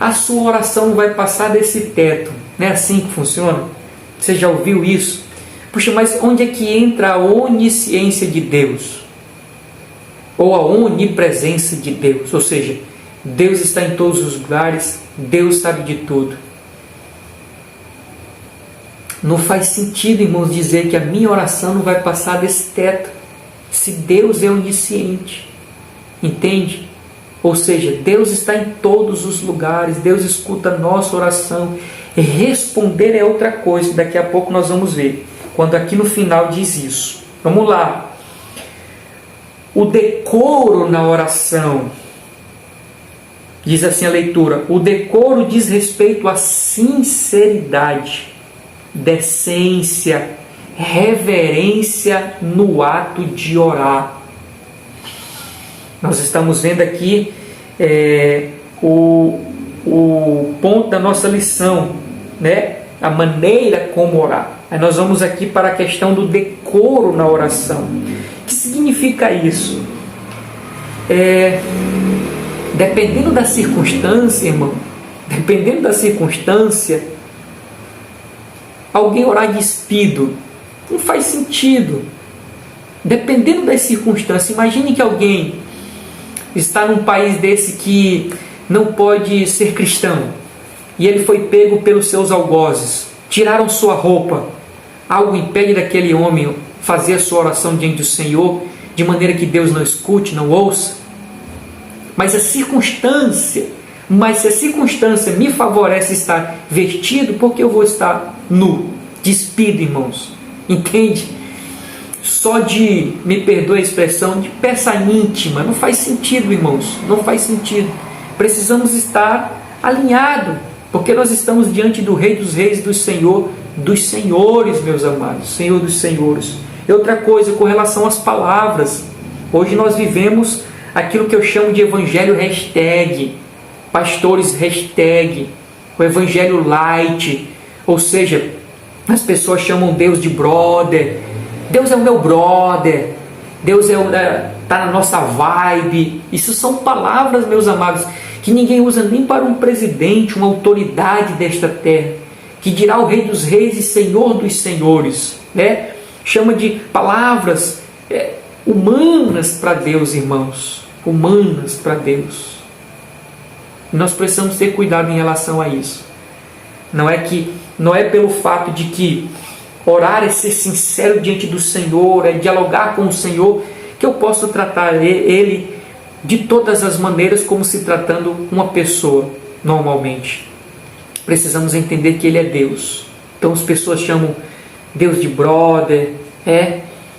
a sua oração não vai passar desse teto. Não é assim que funciona? Você já ouviu isso? Puxa, mas onde é que entra a onisciência de Deus? Ou a onipresença de Deus? Ou seja, Deus está em todos os lugares, Deus sabe de tudo. Não faz sentido, irmãos, dizer que a minha oração não vai passar desse teto, se Deus é onisciente. Entende? Ou seja, Deus está em todos os lugares, Deus escuta a nossa oração. E responder é outra coisa, daqui a pouco nós vamos ver, quando aqui no final diz isso. Vamos lá. O decoro na oração. Diz assim a leitura: o decoro diz respeito à sinceridade, decência, reverência no ato de orar. Nós estamos vendo aqui o ponto da nossa lição, né? A maneira como orar. Aí nós vamos aqui para a questão do decoro na oração. O que significa isso? Dependendo da circunstância, irmão, dependendo da circunstância, alguém orar despido não faz sentido. Dependendo das circunstâncias, imagine que alguém está num país desse que não pode ser cristão e ele foi pego pelos seus algozes, tiraram sua roupa. Algo impede daquele homem fazer a sua oração diante do Senhor de maneira que Deus não escute, não ouça? Mas se a circunstância me favorece estar vestido, porque eu vou estar nu, despido, irmãos? Entende? Só de, me perdoe a expressão, de peça íntima. Não faz sentido, irmãos. Não faz sentido. Precisamos estar alinhados, porque nós estamos diante do Rei dos Reis, do Senhor dos Senhores, meus amados. Senhor dos Senhores. E outra coisa, com relação às palavras. Hoje nós vivemos aquilo que eu chamo de evangelho hashtag, pastores hashtag. o evangelho light, ou seja, as pessoas chamam Deus de brother. Deus é o meu brother, Deus está na nossa vibe. Isso são palavras, meus amados, que ninguém usa nem para um presidente, uma autoridade desta terra, que dirá o Rei dos Reis e Senhor dos Senhores, né? Chama de palavras humanas para Deus, irmãos, humanas para Deus. Nós precisamos ter cuidado em relação a isso. Não é pelo fato de que orar é ser sincero diante do Senhor, é dialogar com o Senhor, que eu posso tratar Ele de todas as maneiras como se tratando uma pessoa normalmente. Precisamos entender que Ele é Deus. Então as pessoas chamam Deus de brother,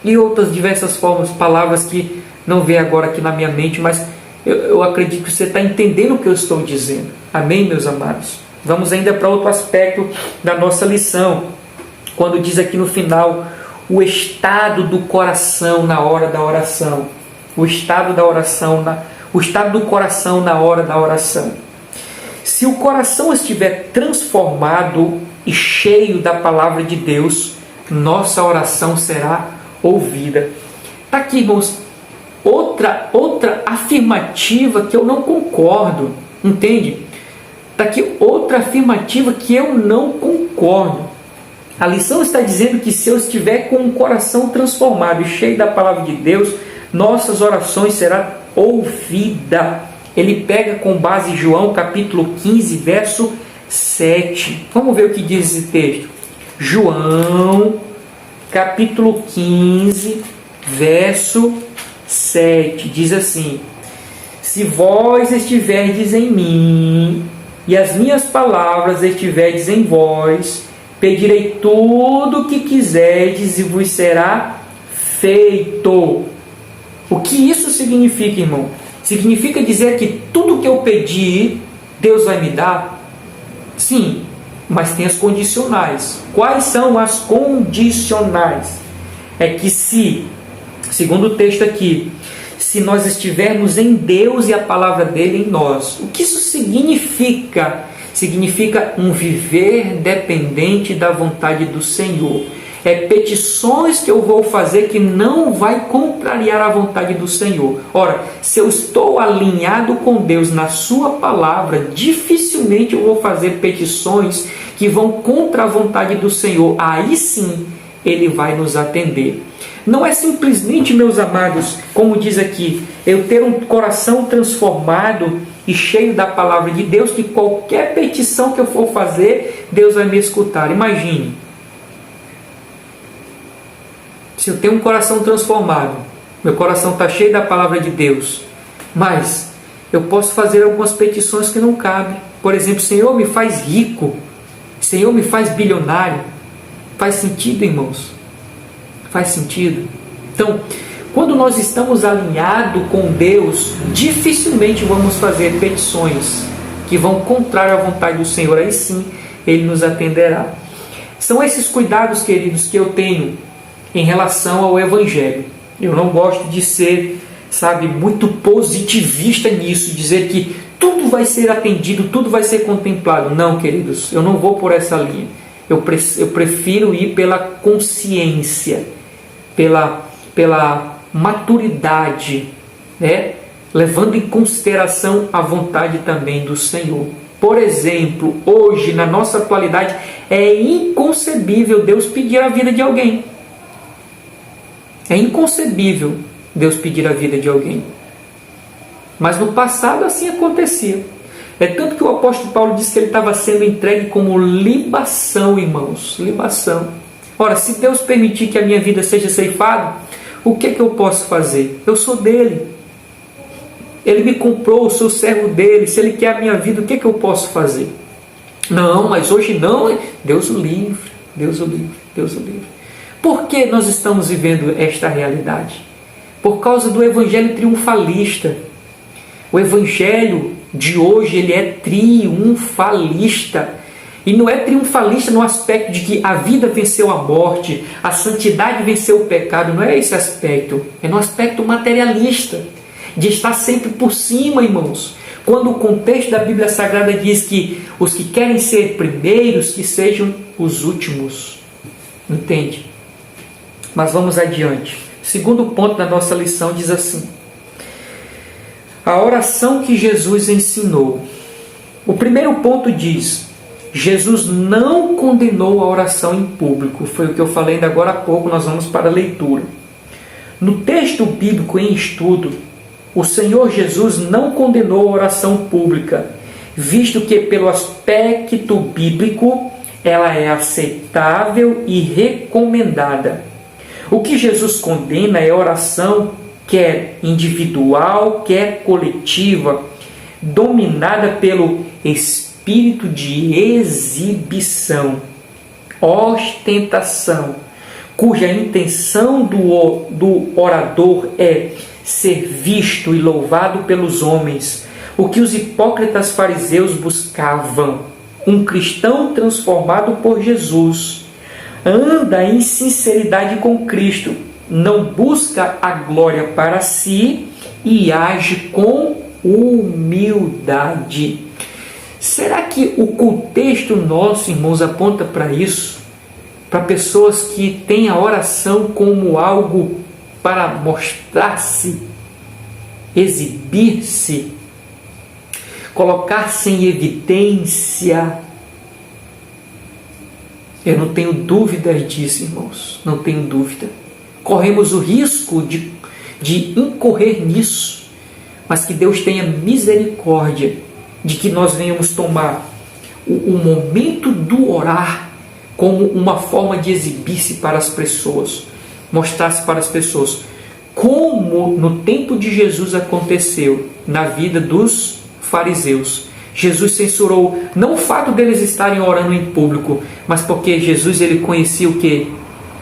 e outras diversas formas, palavras que não vem agora aqui na minha mente, mas eu acredito que você está entendendo o que eu estou dizendo. Amém, meus amados? Vamos ainda para outro aspecto da nossa lição, quando diz aqui no final, o estado do coração na hora da oração. O estado do coração na hora da oração. Se o coração estiver transformado e cheio da palavra de Deus, nossa oração será ouvida. Está aqui, irmãos, outra afirmativa que eu não concordo, entende? Está aqui outra afirmativa que eu não concordo. A lição está dizendo que se eu estiver com um coração transformado e cheio da palavra de Deus, nossas orações serão ouvidas. Ele pega com base em João capítulo 15, verso 7. Vamos ver o que diz esse texto. João capítulo 15, verso 7. Diz assim: se vós estiverdes em mim e as minhas palavras estiverdes em vós, pedirei tudo o que quiserdes e vos será feito. O que isso significa, irmão? Significa dizer que tudo que eu pedir, Deus vai me dar? Sim, mas tem as condicionais. Quais são as condicionais? É que segundo o texto aqui, se nós estivermos em Deus e a palavra dele em nós. O que isso significa? Significa um viver dependente da vontade do Senhor. É petições que eu vou fazer que não vai contrariar a vontade do Senhor. Ora, se eu estou alinhado com Deus na sua palavra, dificilmente eu vou fazer petições que vão contra a vontade do Senhor. Aí sim, Ele vai nos atender. Não é simplesmente, meus amados, como diz aqui, eu ter um coração transformado e cheio da palavra de Deus, que qualquer petição que eu for fazer, Deus vai me escutar. Imagine, se eu tenho um coração transformado, meu coração está cheio da palavra de Deus, mas eu posso fazer algumas petições que não cabem. Por exemplo, Senhor, me faz rico, Senhor, me faz bilionário. Faz sentido, irmãos? Faz sentido? Então, quando nós estamos alinhados com Deus, dificilmente vamos fazer petições que vão contrário à vontade do Senhor. Aí sim, Ele nos atenderá. São esses cuidados, queridos, que eu tenho em relação ao Evangelho. Eu não gosto de ser, muito positivista nisso, dizer que tudo vai ser atendido, tudo vai ser contemplado. Não, queridos, eu não vou por essa linha. Eu prefiro ir pela consciência, pela maturidade, levando em consideração a vontade também do Senhor. Por exemplo, hoje, na nossa atualidade, é inconcebível Deus pedir a vida de alguém. É inconcebível Deus pedir a vida de alguém. Mas no passado assim acontecia. É tanto que o apóstolo Paulo disse que ele estava sendo entregue como libação, irmãos. Libação. Ora, se Deus permitir que a minha vida seja ceifada, o que eu posso fazer? Eu sou dele. Ele me comprou, eu sou servo dele. Se ele quer a minha vida, o que eu posso fazer? Não, mas hoje não. Deus o livre. Deus o livre. Deus o livre. Por que nós estamos vivendo esta realidade? Por causa do evangelho triunfalista. O evangelho de hoje, ele é triunfalista. E não é triunfalista no aspecto de que a vida venceu a morte, a santidade venceu o pecado. Não é esse aspecto. É no aspecto materialista, de estar sempre por cima, irmãos. Quando o contexto da Bíblia Sagrada diz que os que querem ser primeiros, que sejam os últimos. Entende? Mas vamos adiante. O segundo ponto da nossa lição diz assim: a oração que Jesus ensinou. O primeiro ponto diz: Jesus não condenou a oração em público. Foi o que eu falei ainda agora há pouco, nós vamos para a leitura. No texto bíblico em estudo, o Senhor Jesus não condenou a oração pública, visto que, pelo aspecto bíblico, ela é aceitável e recomendada. O que Jesus condena é a oração, quer individual, quer coletiva, dominada pelo espírito de exibição, ostentação, cuja intenção do orador é ser visto e louvado pelos homens, o que os hipócritas fariseus buscavam. Um cristão transformado por Jesus anda em sinceridade com Cristo, não busca a glória para si e age com humildade. Será que o contexto nosso, irmãos, aponta para isso? Para pessoas que têm a oração como algo para mostrar-se, exibir-se, colocar-se em evidência? Eu não tenho dúvidas disso, irmãos. Não tenho dúvida. Corremos o risco de incorrer nisso, mas que Deus tenha misericórdia de que nós venhamos tomar o momento do orar como uma forma de exibir-se para as pessoas, mostrar-se para as pessoas, como no tempo de Jesus aconteceu na vida dos fariseus. Jesus censurou não o fato deles estarem orando em público, mas porque Jesus ele conhecia o quê?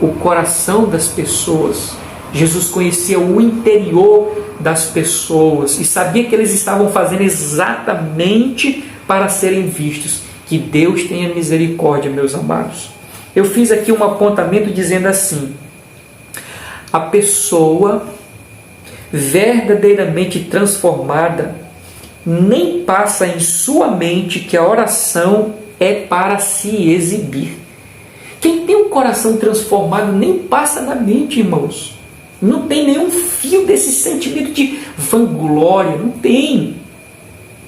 O coração das pessoas. Jesus conhecia o interior das pessoas e sabia que eles estavam fazendo exatamente para serem vistos. Que Deus tenha misericórdia, meus amados. Eu fiz aqui um apontamento dizendo assim: a pessoa verdadeiramente transformada nem passa em sua mente que a oração é para se exibir. Quem tem um coração transformado nem passa na mente, irmãos. Não tem nenhum fio desse sentimento de vanglória, não tem.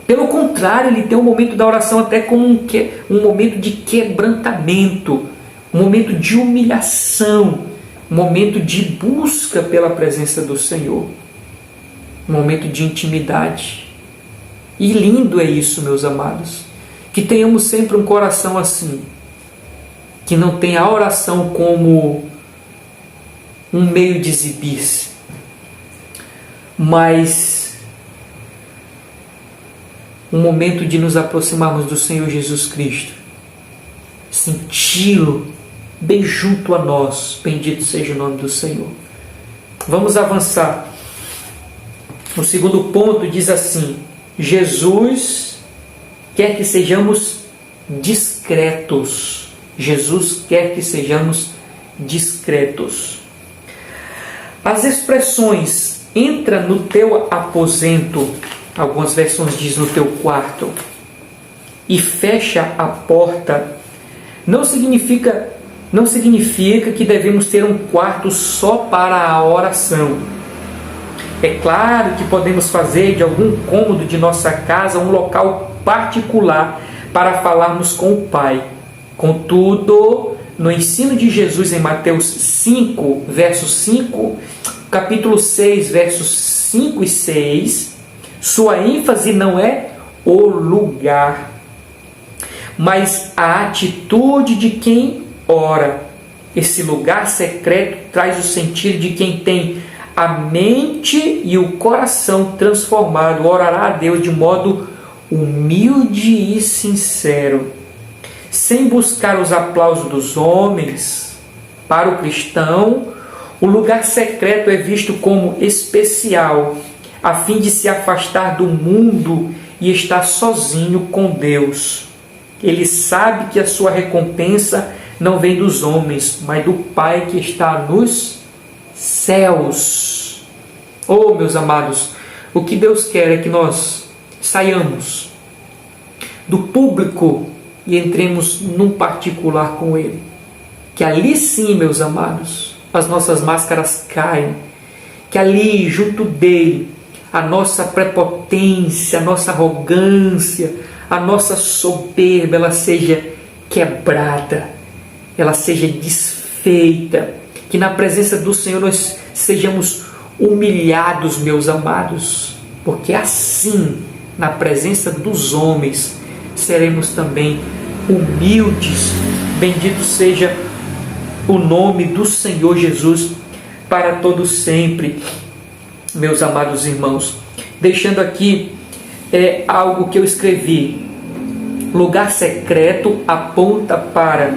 Pelo contrário, ele tem um momento da oração até como um momento de quebrantamento, um momento de humilhação, um momento de busca pela presença do Senhor, um momento de intimidade. E lindo é isso, meus amados, que tenhamos sempre um coração assim, que não tenha a oração como um meio de exibir-se, mas um momento de nos aproximarmos do Senhor Jesus Cristo, senti-lo bem junto a nós. Bendito seja o nome do Senhor. Vamos avançar. O segundo ponto diz assim: Jesus quer que sejamos discretos. Jesus quer que sejamos discretos. As expressões entra no teu aposento, algumas versões diz no teu quarto, e fecha a porta, não significa que devemos ter um quarto só para a oração. É claro que podemos fazer de algum cômodo de nossa casa um local particular para falarmos com o Pai. Contudo, no ensino de Jesus em Mateus 5, verso 5, capítulo 6, versos 5 e 6, sua ênfase não é o lugar, mas a atitude de quem ora. Esse lugar secreto traz o sentido de quem tem a mente e o coração transformado, orará a Deus de modo humilde e sincero, sem buscar os aplausos dos homens. Para o cristão, o lugar secreto é visto como especial, a fim de se afastar do mundo e estar sozinho com Deus. Ele sabe que a sua recompensa não vem dos homens, mas do Pai que está nos céus. Oh, meus amados, o que Deus quer é que nós saiamos do público e entremos num particular com Ele. Que ali sim, meus amados, as nossas máscaras caem. Que ali, junto dele, a nossa prepotência, a nossa arrogância, a nossa soberba, ela seja quebrada, ela seja desfeita. Que na presença do Senhor nós sejamos humilhados, meus amados, porque assim, na presença dos homens, seremos também humildes. Bendito seja o nome do Senhor Jesus para todos sempre, meus amados irmãos. Deixando aqui algo que eu escrevi. Lugar secreto aponta para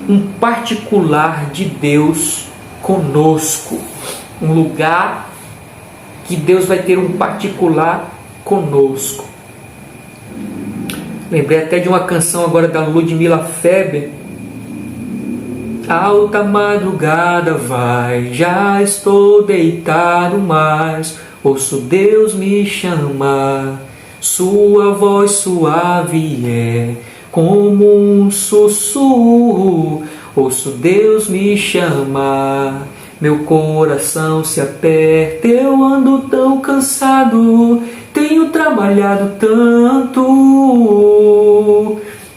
um particular de Deus conosco. Um lugar que Deus vai ter um particular conosco. Lembrei até de uma canção agora da Ludmilla Feber. Alta madrugada vai, já estou deitado, mas ouço Deus me chamar. Sua voz suave é como um sussurro. Ouço Deus me chamar. Meu coração se aperta, eu ando tão cansado, tenho trabalhado tanto.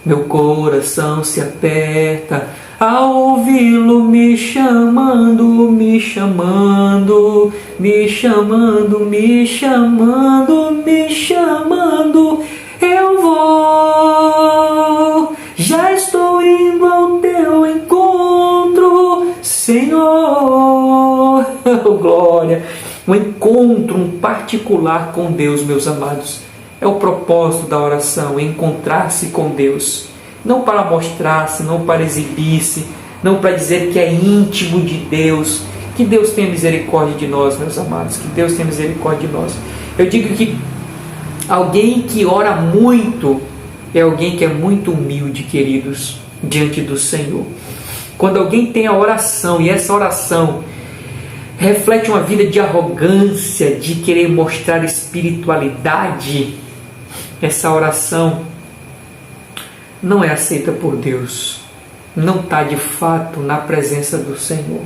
Meu coração se aperta ao ouvi-lo me chamando, me chamando, me chamando, me chamando, me chamando. Eu vou, já estou indo ao teu encontro, Senhor. Glória! Um encontro, um particular com Deus, meus amados. É o propósito da oração, encontrar-se com Deus. Não para mostrar-se, não para exibir-se, não para dizer que é íntimo de Deus. Que Deus tenha misericórdia de nós, meus amados. Que Deus tenha misericórdia de nós. Eu digo que alguém que ora muito é alguém que é muito humilde, queridos, diante do Senhor. Quando alguém tem a oração e essa oração reflete uma vida de arrogância, de querer mostrar espiritualidade, essa oração não é aceita por Deus, não está de fato na presença do Senhor.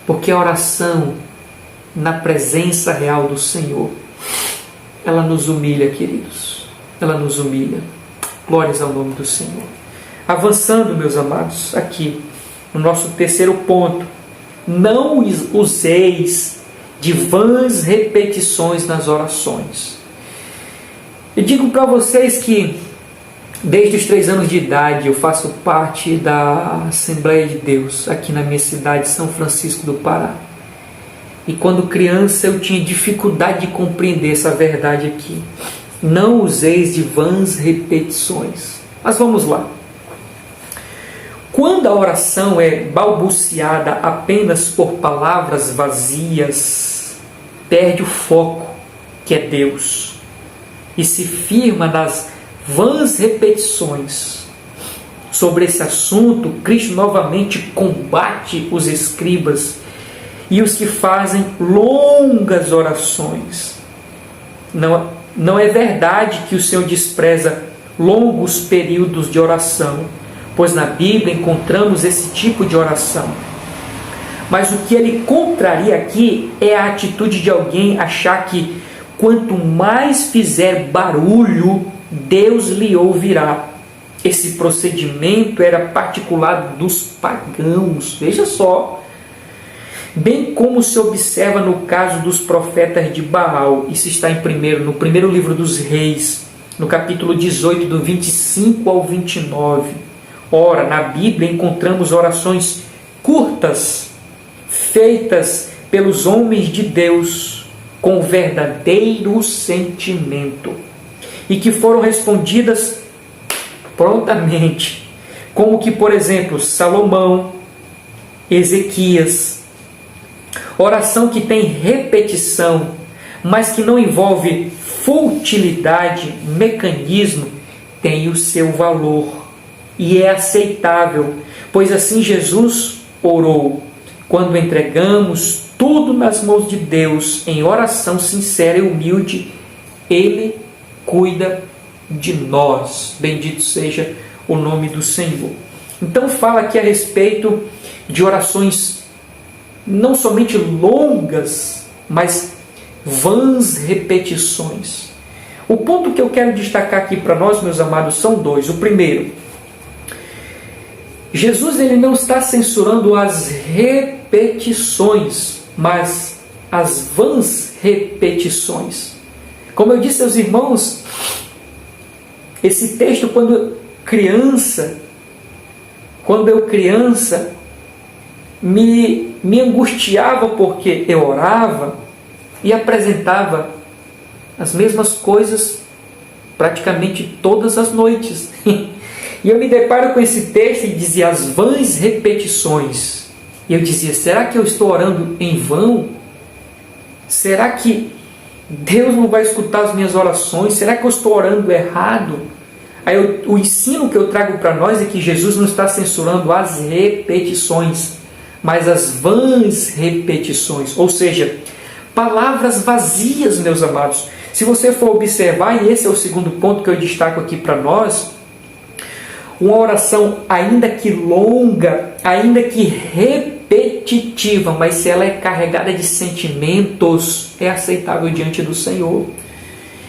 Porque a oração na presença real do Senhor, ela nos humilha, queridos, ela nos humilha. Glórias ao nome do Senhor. Avançando, meus amados, aqui no nosso terceiro ponto, não useis de vãs repetições nas orações. Eu digo para vocês que desde os 3 anos de idade eu faço parte da Assembleia de Deus aqui na minha cidade, São Francisco do Pará. E quando criança eu tinha dificuldade de compreender essa verdade aqui. Não useis de vãs repetições. Mas vamos lá. Quando a oração é balbuciada apenas por palavras vazias, perde o foco, que é Deus, e se firma nas vãs repetições. Sobre esse assunto, Cristo novamente combate os escribas e os que fazem longas orações. Não é verdade que o Senhor despreza longos períodos de oração, pois na Bíblia encontramos esse tipo de oração. Mas o que ele contraria aqui é a atitude de alguém achar que quanto mais fizer barulho, Deus lhe ouvirá. Esse procedimento era particular dos pagãos. Veja só. Bem como se observa no caso dos profetas de Baal. Isso está no primeiro livro dos Reis, no capítulo 18, do 25 ao 29. Ora, na Bíblia encontramos orações curtas, feitas pelos homens de Deus, com verdadeiro sentimento, e que foram respondidas prontamente, como que, por exemplo, Salomão, Ezequias. Oração que tem repetição, mas que não envolve futilidade, mecanismo, tem o seu valor e é aceitável, pois assim Jesus orou. Quando entregamos tudo nas mãos de Deus em oração sincera e humilde, Ele cuida de nós. Bendito seja o nome do Senhor. Então fala aqui a respeito de orações não somente longas, mas vãs repetições. O ponto que eu quero destacar aqui para nós, meus amados, são dois. O primeiro, Jesus ele não está censurando as repetições, mas as vãs repetições. Como eu disse aos irmãos, esse texto, quando eu criança, me angustiava porque eu orava e apresentava as mesmas coisas praticamente todas as noites. E eu me deparo com esse texto e dizia as vãs repetições. E eu dizia, será que eu estou orando em vão? Será que Deus não vai escutar as minhas orações? Será que eu estou orando errado? Aí o ensino que eu trago para nós é que Jesus não está censurando as repetições, mas as vãs repetições. Ou seja, palavras vazias, meus amados. Se você for observar, e esse é o segundo ponto que eu destaco aqui para nós, uma oração, ainda que longa, ainda que repetitiva, mas se ela é carregada de sentimentos, é aceitável diante do Senhor.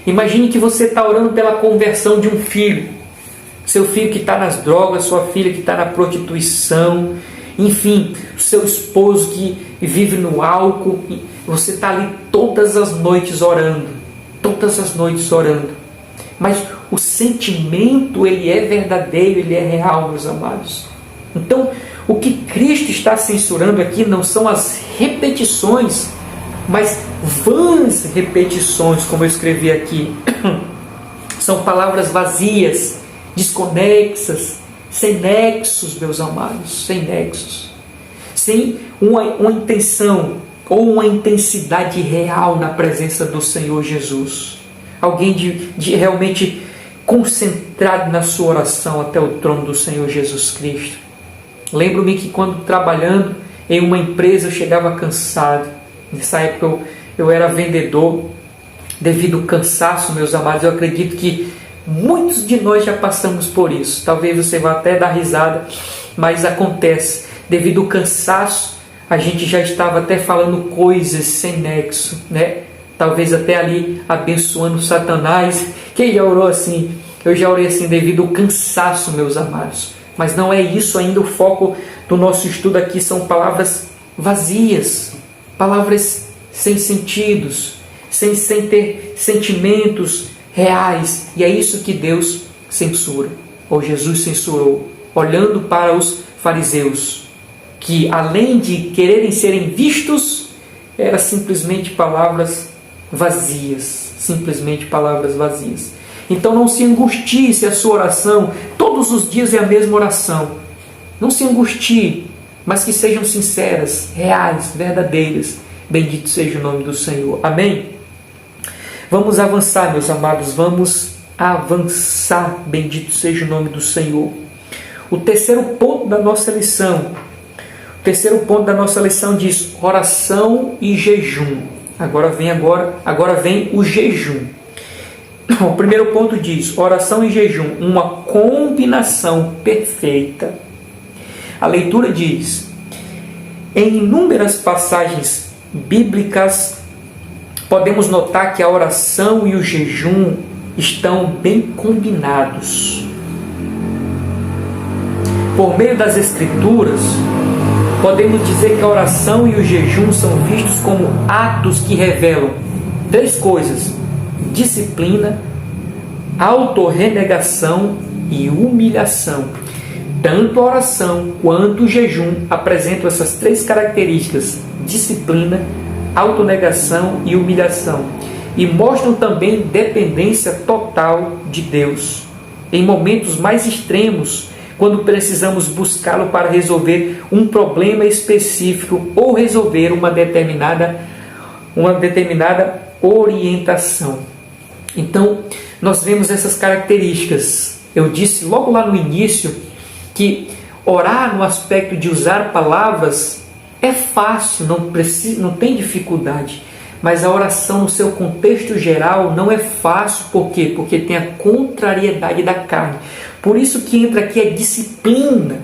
Imagine que você está orando pela conversão de um filho, seu filho que está nas drogas, sua filha que está na prostituição, enfim, seu esposo que vive no álcool. Você está ali todas as noites orando, mas o sentimento ele é verdadeiro, ele é real, meus amados. Então, o que Cristo está censurando aqui não são as repetições, mas vãs repetições, como eu escrevi aqui. São palavras vazias, desconexas, sem nexos, meus amados, sem nexos. Sem uma intenção ou uma intensidade real na presença do Senhor Jesus. Alguém de realmente concentrado na sua oração até o trono do Senhor Jesus Cristo. Lembro-me que quando trabalhando em uma empresa eu chegava cansado. Nessa época eu era vendedor. Devido ao cansaço, meus amados, eu acredito que muitos de nós já passamos por isso. Talvez você vá até dar risada, mas acontece. Devido ao cansaço, a gente já estava até falando coisas sem nexo, né? Talvez até ali abençoando Satanás. Quem já orou assim? Eu já orei assim devido ao cansaço, meus amados. Mas não é isso ainda o foco do nosso estudo aqui. São palavras vazias, palavras sem sentidos, sem ter sentimentos reais. E é isso que Deus censura, ou Jesus censurou, olhando para os fariseus, que além de quererem serem vistos, eram simplesmente palavras vazias, Então não se angustie se a sua oração, todos os dias é a mesma oração. Não se angustie, mas que sejam sinceras, reais, verdadeiras. Bendito seja o nome do Senhor. Amém? Vamos avançar, meus amados, vamos avançar. Bendito seja o nome do Senhor. O terceiro ponto da nossa lição diz oração e jejum. Agora vem o jejum. O primeiro ponto diz oração e jejum, uma combinação perfeita. A leitura diz: em inúmeras passagens bíblicas podemos notar que a oração e o jejum estão bem combinados. Por meio das Escrituras, podemos dizer que a oração e o jejum são vistos como atos que revelam três coisas: disciplina, autorrenegação e humilhação. Tanto a oração quanto o jejum apresentam essas três características: disciplina, autonegação e humilhação, e mostram também dependência total de Deus. Em momentos mais extremos, quando precisamos buscá-lo para resolver um problema específico ou resolver uma determinada orientação. Então, nós vemos essas características. Eu disse logo lá no início que orar no aspecto de usar palavras é fácil, não tem dificuldade. Mas a oração no seu contexto geral não é fácil, por quê? Porque tem a contrariedade da carne. Por isso que entra aqui a disciplina.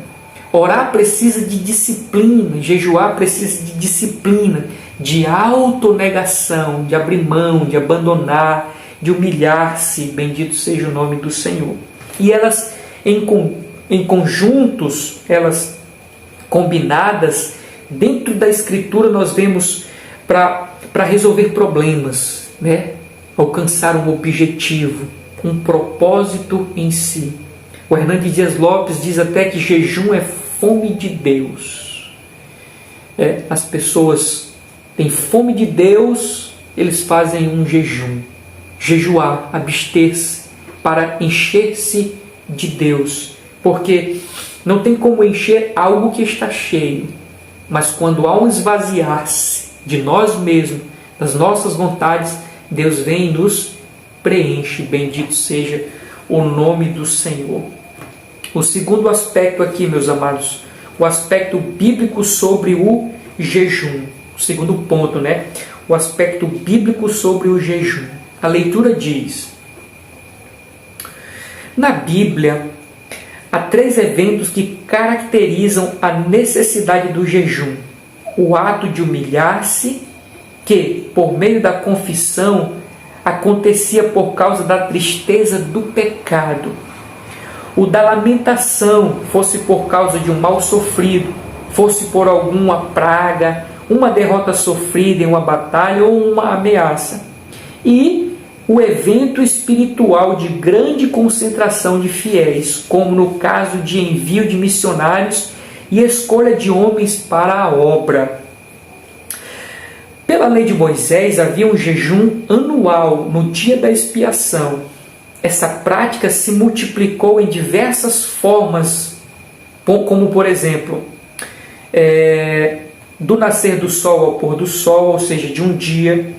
Orar precisa de disciplina, jejuar precisa de disciplina, de autonegação, de abrir mão, de abandonar, de humilhar-se, bendito seja o nome do Senhor. E elas, em conjuntos, elas combinadas, dentro da Escritura nós vemos para resolver problemas, né? Alcançar um objetivo, um propósito em si. O Hernandes Dias Lopes diz até que jejum é fome de Deus. As pessoas têm fome de Deus, eles fazem um jejum. Jejuar, abster-se, para encher-se de Deus. Porque não tem como encher algo que está cheio. Mas quando há um esvaziar-se de nós mesmos, das nossas vontades, Deus vem e nos preenche. Bendito seja o nome do Senhor. O segundo aspecto aqui, meus amados, o aspecto bíblico sobre o jejum. O segundo ponto, né? O aspecto bíblico sobre o jejum. A leitura diz: na Bíblia, há 3 eventos que caracterizam a necessidade do jejum. O ato de humilhar-se, que, por meio da confissão, acontecia por causa da tristeza do pecado. O da lamentação, fosse por causa de um mal sofrido, fosse por alguma praga, uma derrota sofrida em uma batalha ou uma ameaça. E o evento espiritual de grande concentração de fiéis, como no caso de envio de missionários e escolha de homens para a obra. Pela lei de Moisés, havia um jejum anual no dia da expiação. Essa prática se multiplicou em diversas formas, como, por exemplo, do nascer do sol ao pôr do sol, ou seja, de um dia,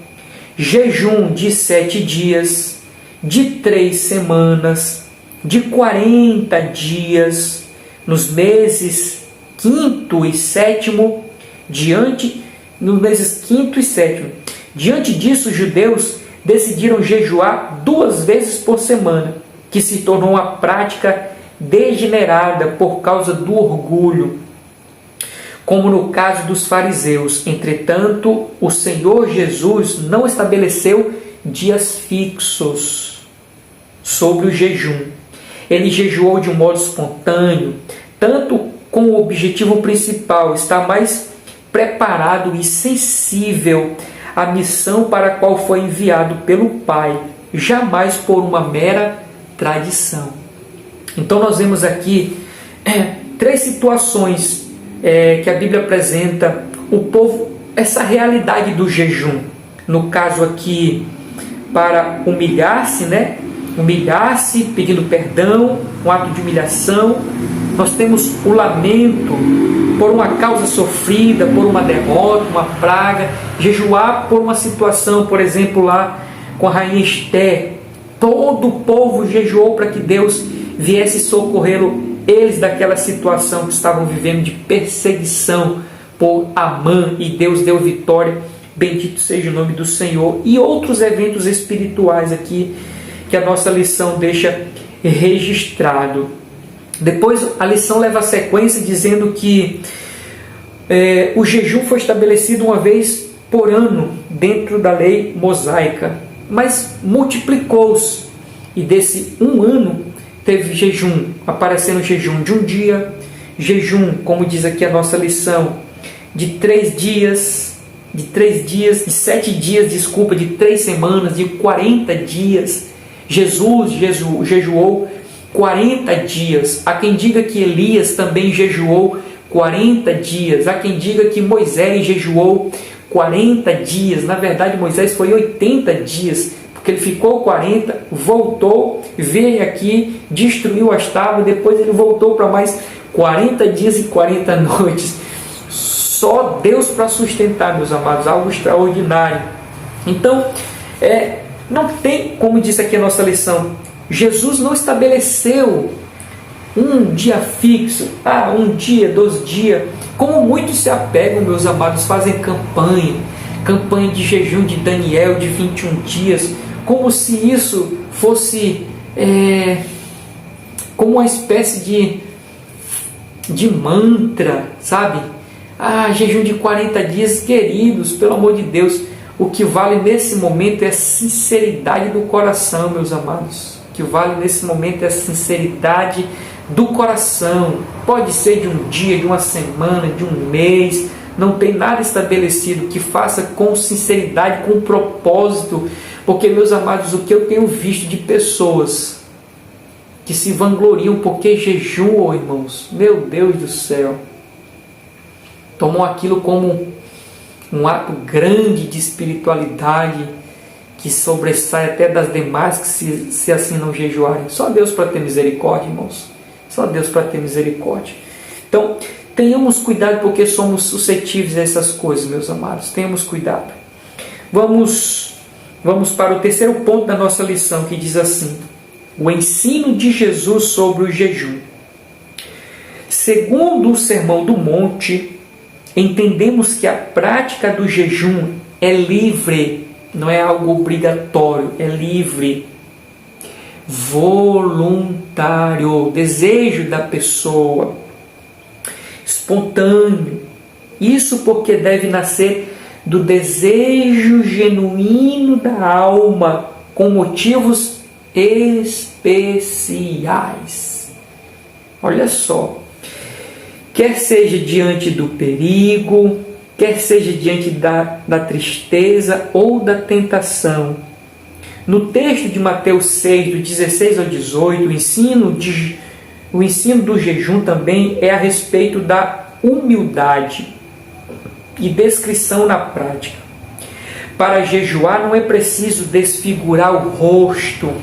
jejum de 7 dias, de 3 semanas, de 40 dias, nos meses 5º e 7º, nos meses 5º e 7º. Diante disso, os judeus decidiram jejuar 2 vezes por semana, que se tornou uma prática degenerada por causa do orgulho, como no caso dos fariseus. Entretanto, o Senhor Jesus não estabeleceu dias fixos sobre o jejum. Ele jejuou de um modo espontâneo, tanto com o objetivo principal, estar mais preparado e sensível à missão para a qual foi enviado pelo Pai, jamais por uma mera tradição. Então nós vemos aqui 3 situações que a Bíblia apresenta o povo, essa realidade do jejum. No caso aqui, para humilhar-se, né? Humilhar-se, pedindo perdão, um ato de humilhação. Nós temos o lamento por uma causa sofrida, por uma derrota, uma praga. Jejuar por uma situação, por exemplo, lá com a rainha Esther. Todo o povo jejuou para que Deus viesse socorrê-lo, eles daquela situação que estavam vivendo de perseguição por Amã, e Deus deu vitória. Bendito seja o nome do Senhor. E outros eventos espirituais aqui que a nossa lição deixa registrado. Depois a lição leva a sequência dizendo que o jejum foi estabelecido uma vez por ano dentro da lei mosaica, mas multiplicou-se, e desse um ano teve jejum, aparecendo jejum de um dia, jejum, como diz aqui a nossa lição, de 3 dias, de 7 dias, de 3 semanas, de 40 dias. Jesus jejuou 40 dias. Há quem diga que Elias também jejuou 40 dias. Há quem diga que Moisés jejuou 40 dias. Na verdade, Moisés foi 80 dias, porque ele ficou 40, voltou, veio aqui, destruiu as tábuas, depois ele voltou para mais 40 dias e 40 noites. Só Deus para sustentar, meus amados, algo extraordinário. Então, não tem, como disse aqui a nossa lição, Jesus não estabeleceu um dia fixo, um dia, 2 dias, como muitos se apegam, meus amados, fazem campanha, campanha de jejum de Daniel de 21 dias, como se isso fosse como uma espécie de mantra, sabe? Jejum de 40 dias, queridos, pelo amor de Deus, o que vale nesse momento é a sinceridade do coração, meus amados. O que vale nesse momento é a sinceridade do coração. Pode ser de um dia, de uma semana, de um mês, não tem nada estabelecido, que faça com sinceridade, com propósito, porque, meus amados, o que eu tenho visto de pessoas que se vangloriam porque jejuam, irmãos, meu Deus do céu, tomam aquilo como um ato grande de espiritualidade, que sobressai até das demais, que se assim não jejuarem. Só Deus para ter misericórdia, irmãos. Só Deus para ter misericórdia. Então, tenhamos cuidado, porque somos suscetíveis a essas coisas, meus amados. Tenhamos cuidado. Vamos para o terceiro ponto da nossa lição, que diz assim: o ensino de Jesus sobre o jejum. Segundo o Sermão do Monte, entendemos que a prática do jejum é livre, não é algo obrigatório, é livre, voluntário, desejo da pessoa, espontâneo. Isso porque deve nascer do desejo genuíno da alma, com motivos especiais. Olha só, quer seja diante do perigo, quer seja diante da tristeza ou da tentação. No texto de Mateus 6, do 16 ao 18, o ensino do jejum também é a respeito da humildade e descrição na prática. Para jejuar não é preciso desfigurar o rosto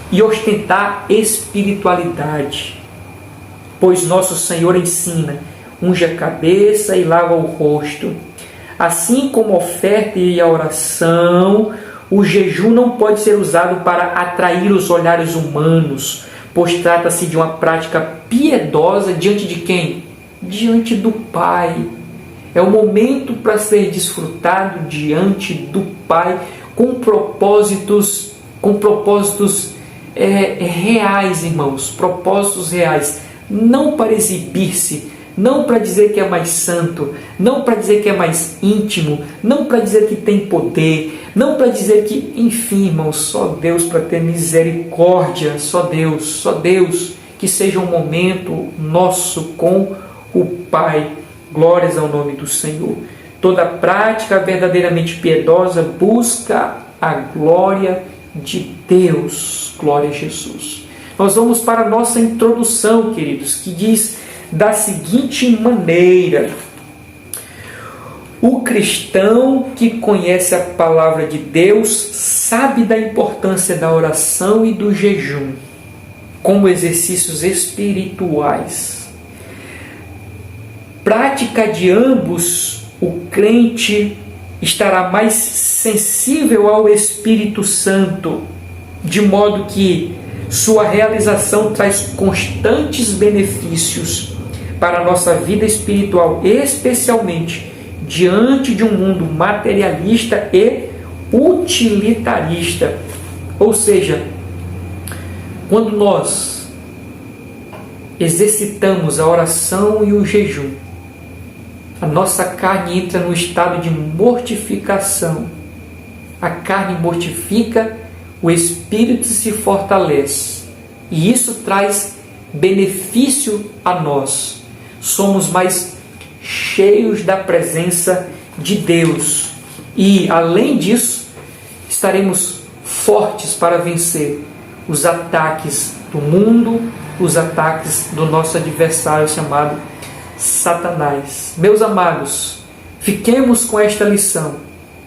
e ostentar espiritualidade, pois nosso Senhor ensina: unge a cabeça e lava o rosto. Assim como a oferta e a oração, o jejum não pode ser usado para atrair os olhares humanos, pois trata-se de uma prática piedosa diante de quem? Diante do Pai. É o momento para ser desfrutado diante do Pai, com propósitos reais, irmãos, propósitos reais, não para exibir-se, não para dizer que é mais santo, não para dizer que é mais íntimo, não para dizer que tem poder, não para dizer que, enfim, irmãos, só Deus para ter misericórdia, só Deus, que seja um momento nosso com o Pai. Glórias ao nome do Senhor. Toda prática verdadeiramente piedosa busca a glória de Deus. Glória a Jesus. Nós vamos para a nossa introdução, queridos, que diz da seguinte maneira: o cristão que conhece a palavra de Deus sabe da importância da oração e do jejum como exercícios espirituais. Prática de ambos, o crente estará mais sensível ao Espírito Santo, de modo que sua realização traz constantes benefícios para a nossa vida espiritual, especialmente diante de um mundo materialista e utilitarista. Ou seja, quando nós exercitamos a oração e o jejum, a nossa carne entra no estado de mortificação. A carne mortifica, o espírito se fortalece. E isso traz benefício a nós. Somos mais cheios da presença de Deus. E, além disso, estaremos fortes para vencer os ataques do mundo, os ataques do nosso adversário chamado Satanás. Meus amados, fiquemos com esta lição.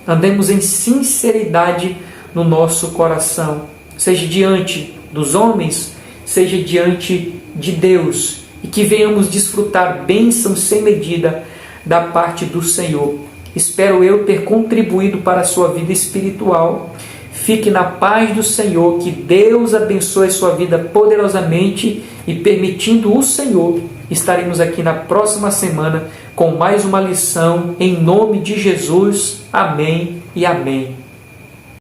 Andemos em sinceridade no nosso coração, seja diante dos homens, seja diante de Deus, e que venhamos desfrutar bênçãos sem medida da parte do Senhor. Espero eu ter contribuído para a sua vida espiritual. Fique na paz do Senhor, que Deus abençoe a sua vida poderosamente, e permitindo o Senhor, estaremos aqui na próxima semana com mais uma lição, em nome de Jesus. Amém e amém.